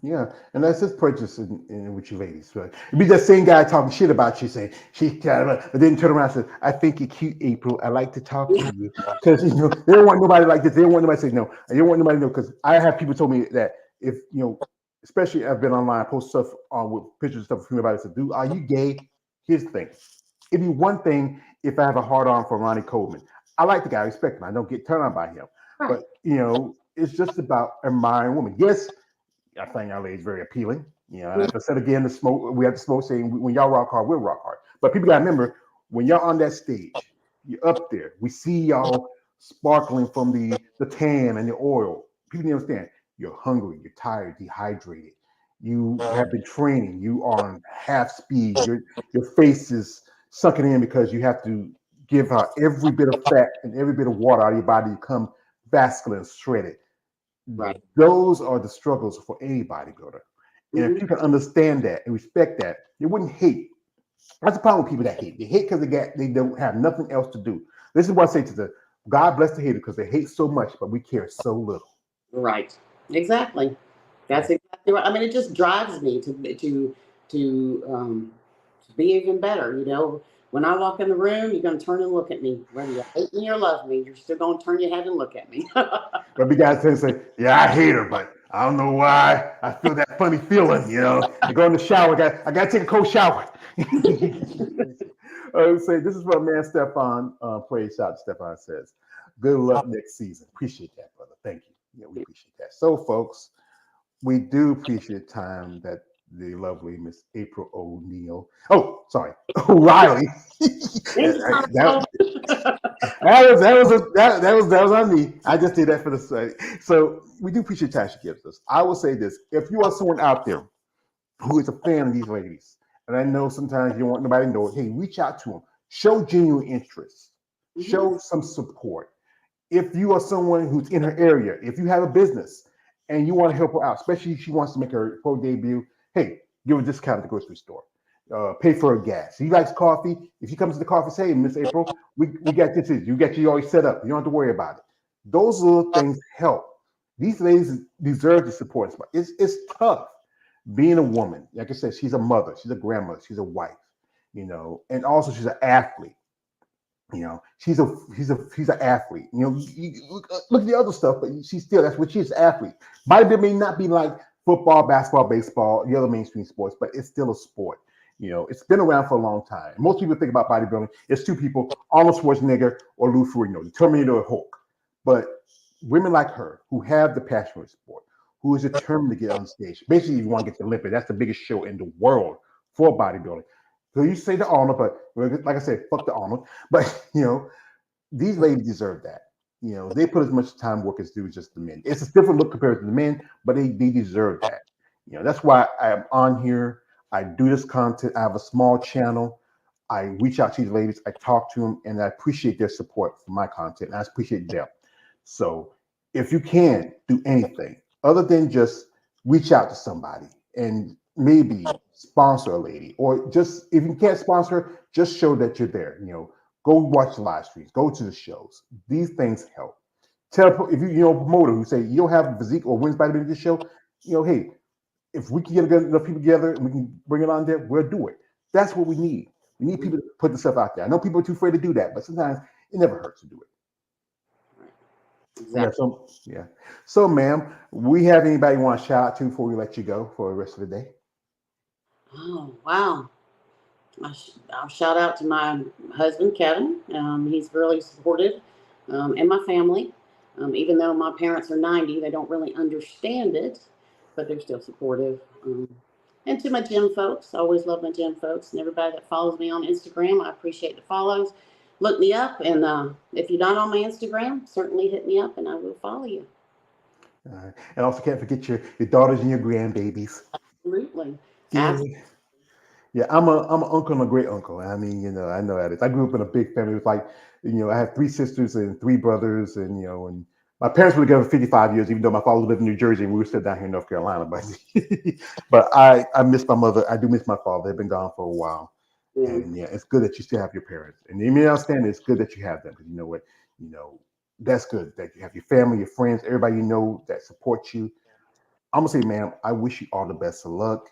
Yeah, and that's just prejudice with you ladies. Right? It'd be that same guy talking shit about you, saying she's kind of, but then turn around and say, "I think you're cute, April. I like to talk to you because they don't want nobody like this. They don't want nobody to say no. They don't want nobody to know because I have people told me that if especially I've been online, post stuff on with pictures and stuff of female bodies. Said, "Dude, are you gay?" Here's the thing: it'd be one thing if I have a hard on for Ronnie Coleman. I like the guy, I respect him. I don't get turned on by him, Right. but it's just about admiring women. Yes, I find y'all ladies very appealing. And as I said again, the smoke we have the smoke saying when y'all rock hard, we'll rock hard. But people gotta remember when y'all on that stage, you're up there. We see y'all sparkling from the tan and the oil. People need to understand you're hungry, you're tired, dehydrated. You have been training. You are on half speed. Your face is sucking in because you have to give out every bit of fat and every bit of water out of your body to become vascular and shredded. Right. Those are the struggles for any bodybuilder. And if Mhm. you can understand that and respect that, you wouldn't hate. That's the problem with people that hate. They hate because they don't have nothing else to do. This is what I say to the God bless the haters because they hate so much, but we care so little. Right. Exactly. That's exactly right. I mean, it just drives me to be even better. When I walk in the room, you're going to turn and look at me. Whether you hate me or love me, you're still going to turn your head and look at me. But big guys tend to say, "Yeah, I hate her, but I don't know why. I feel that funny feeling. I go in the shower. I got to take a cold shower." Say this is what man Stefan praise out. Stefan says, "Good luck next season." Appreciate that, brother. Thank you. Yeah, we appreciate that. So, folks, we do appreciate time that the lovely Miss April O'Neil. Oh, sorry, O'Reilly. Things are that, kind that was on me. I just did that for the sake. So we do appreciate the time she gives us. I will say this: if you are someone out there who is a fan of these ladies, and I know sometimes you don't want nobody to know it, hey, reach out to them. Show genuine interest. Mhm. Show some support. If you are someone who's in her area, if you have a business and you want to help her out, especially if she wants to make her pro debut, hey, give her a discount at the grocery store. Pay for her gas. She likes coffee. If she comes to the coffee, say, "Hey, Miss April, we got this. You got you already set up. You don't have to worry about it." Those little things help. These ladies deserve the support. It's tough being a woman. Like I said, she's a mother, she's a grandmother, she's a wife, and also she's an athlete. She's an athlete. Look at the other stuff, but she's still that's what she's an athlete. Bodybuilding may not be like football, basketball, baseball, the other mainstream sports, but it's still a sport. It's been around for a long time. Most people think about bodybuilding, it's two people, Arnold Schwarzenegger or Lou Ferrigno, the Terminator or Hulk. But women like her who have the passion for the sport, who is determined to get on stage. Basically, you want to get to the Olympics. That's the biggest show in the world for bodybuilding. So you say the Arnold, but like I said, fuck the Arnold. But these ladies deserve that. They put as much time work as do just the men. It's a different look compared to the men, but they deserve that. That's why I am on here. I do this content. I have a small channel. I reach out to these ladies. I talk to them, and I appreciate their support for my content. And I appreciate them. So if you can do anything other than just reach out to somebody and maybe sponsor a lady, or just if you can't sponsor her, just show that you're there. Go watch the live streams, go to the shows. These things help. Tell if you a promoter who say you don't have a physique or wins bodybuilding this show, hey, if we can get enough people together and we can bring it on there, we'll do it. That's what we need. We need people to put the stuff out there. I know people are too afraid to do that, but sometimes it never hurts to do it. Yeah. Exactly. So, ma'am, we have anybody you want to shout out to before we let you go for the rest of the day? Oh, wow. I'll shout out to my husband, Kevin. He's really supportive, and my family. Even though my parents are 90, they don't really understand it, but they're still supportive. And to my gym folks, I always love my gym folks and everybody that follows me on Instagram. I appreciate the follows. Look me up, and if you're not on my Instagram, certainly hit me up, and I will follow you. And also, can't forget your daughters and your grandbabies. Absolutely. Yeah. Yeah, I'm an uncle and a great uncle. I mean, I know that is. I grew up in a big family. It was like, I have three sisters and three brothers, and my parents were together for 55 years, even though my father lived in New Jersey and we were still down here in North Carolina. But but I miss my mother. I do miss my father. They've been gone for a while. Yeah. And yeah, it's good that you still have your parents. And you may understand it's good that you have them because you know what, that's good that you have your family, your friends, everybody that supports you. I'm gonna say, ma'am, I wish you all the best of luck.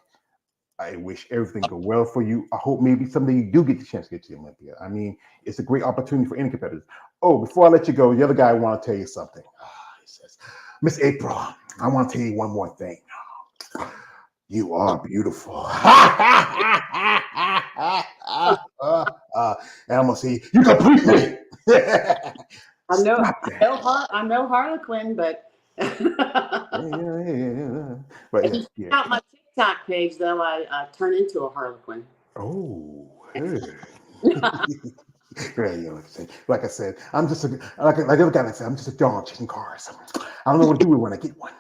I wish everything go well for you. I hope maybe someday you do get the chance to get to the Olympia. I mean, it's a great opportunity for any competitors. Oh, before I let you go, the other guy I want to tell you something. He says, "Miss April, I want to tell you one more thing. You are beautiful. And I'm gonna say, you complete me. Stop that. I'm no Harlequin, but Yeah. But if yeah, you check yeah. out my TikTok page, though, I turn into a Harlequin. Oh, hey. Yeah, like I said, I'm just like the other guy. Like I said, I'm just a dog chasing cars. I don't know what to do with when I get one.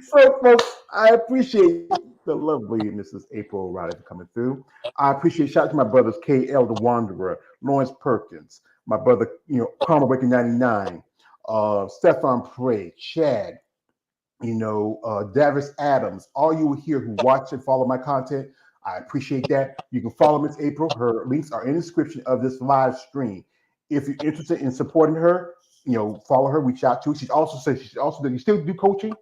So, folks, I appreciate the lovely Mrs. April O'Reilly for coming through. I appreciate shout out to my brothers KL the Wanderer, Lawrence Perkins, my brother, Karma Breaking 99, Stefan Prey, Chad, Davis Adams, all you here who watch and follow my content, I appreciate that. You can follow Miss April. Her links are in the description of this live stream. If you're interested in supporting her, follow her, reach out to her. Do you still do coaching?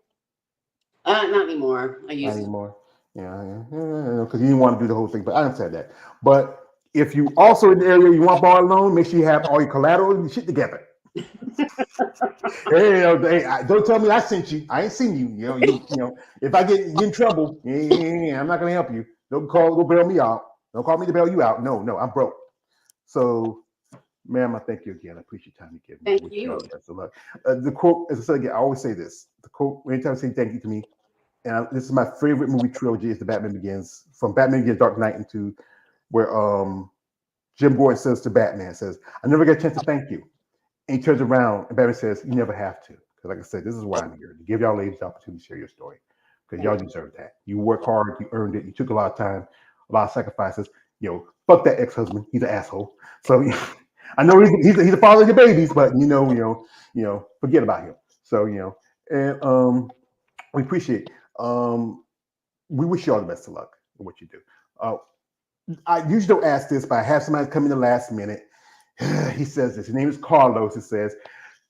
Not anymore. I Not used to. anymore. Yeah, because you didn't want to do the whole thing, but I understand that. But if you also in the area you want bar loan, make sure you have all your collateral and your shit together. Hey, don't tell me I sent you. I ain't seen you. If I get in trouble, I'm not gonna help you. Don't bail me out. Don't call me to bail you out. No, I'm broke. So, ma'am, I thank you again. I appreciate your time you give me. I Thank wish you all you. the best of luck. The quote, as I said again, I always say this. The quote, anytime I say thank you to me, and this is my favorite movie trilogy, is The Batman Begins. From Batman Begins, Dark Knight, into where Jim Gordon says to Batman, says, "I never get a chance to thank you." And he turns around and Batman says, "You never have to." Because like I said, this is why I'm here, to give y'all ladies the opportunity to share your story. Because y'all deserve that. You work hard, you earned it, you took a lot of time, a lot of sacrifices. Fuck that ex-husband. He's an asshole. So I know he's the father of your babies, but forget about him. So, and we appreciate we wish you all the best of luck in what you do. I usually don't ask this, but I have somebody come in the last minute. He says this. His name is Carlos. He says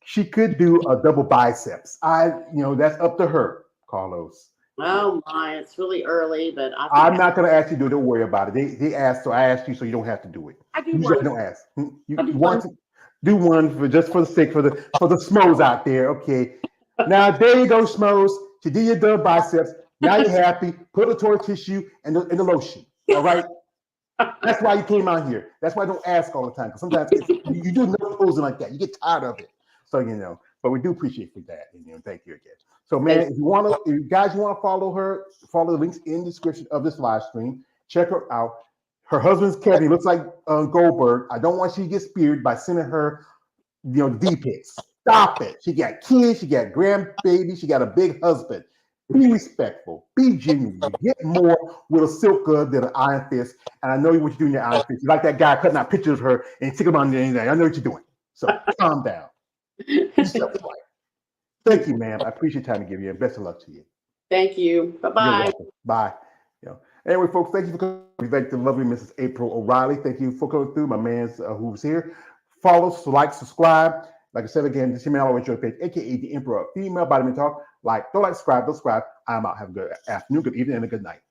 she could do a double biceps. That's up to her, Carlos. Oh my, it's really early, but I think I'm not going to ask you to do it. Don't worry about it. They asked, so I asked you, so you don't have to do it. I do Usually I one. don't ask. You I do want one. to do one for the sake for the smos out there. Okay. Now there you go, smos. She did your double biceps. Now you're happy. Put the toilet tissue and the lotion. All right. That's why you came out here. That's why I don't ask all the time. Because sometimes you do no posing like that. You get tired of it. So but we do appreciate for that. And thank you again. So man, if you guys want to follow her, follow the links in the description of this live stream. Check her out. Her husband's Kevin. He looks like Goldberg. I don't want she to get speared by sending her, the D pics. Stop it. She got kids. She got grandbabies. She got a big husband. Be respectful. Be genuine. You get more with a silk glove than an iron fist. And I know what you're doing in your iron fist. You like that guy cutting out pictures of her and tickle on there. I know what you're doing. So calm down. Thank you, ma'am. I appreciate your time to give you. And best of luck to you. Thank you. Bye You're bye. welcome. Bye. Anyway, folks, thank you for coming. We thank the lovely Mrs. April O'Reilly. Thank you for coming through. My man's who's here. Follow, like, subscribe. Like I said again, this is my always your page, aka the Emperor of Female Bodybuilding Talk. Don't subscribe. I'm out. Have a good afternoon, good evening, and a good night.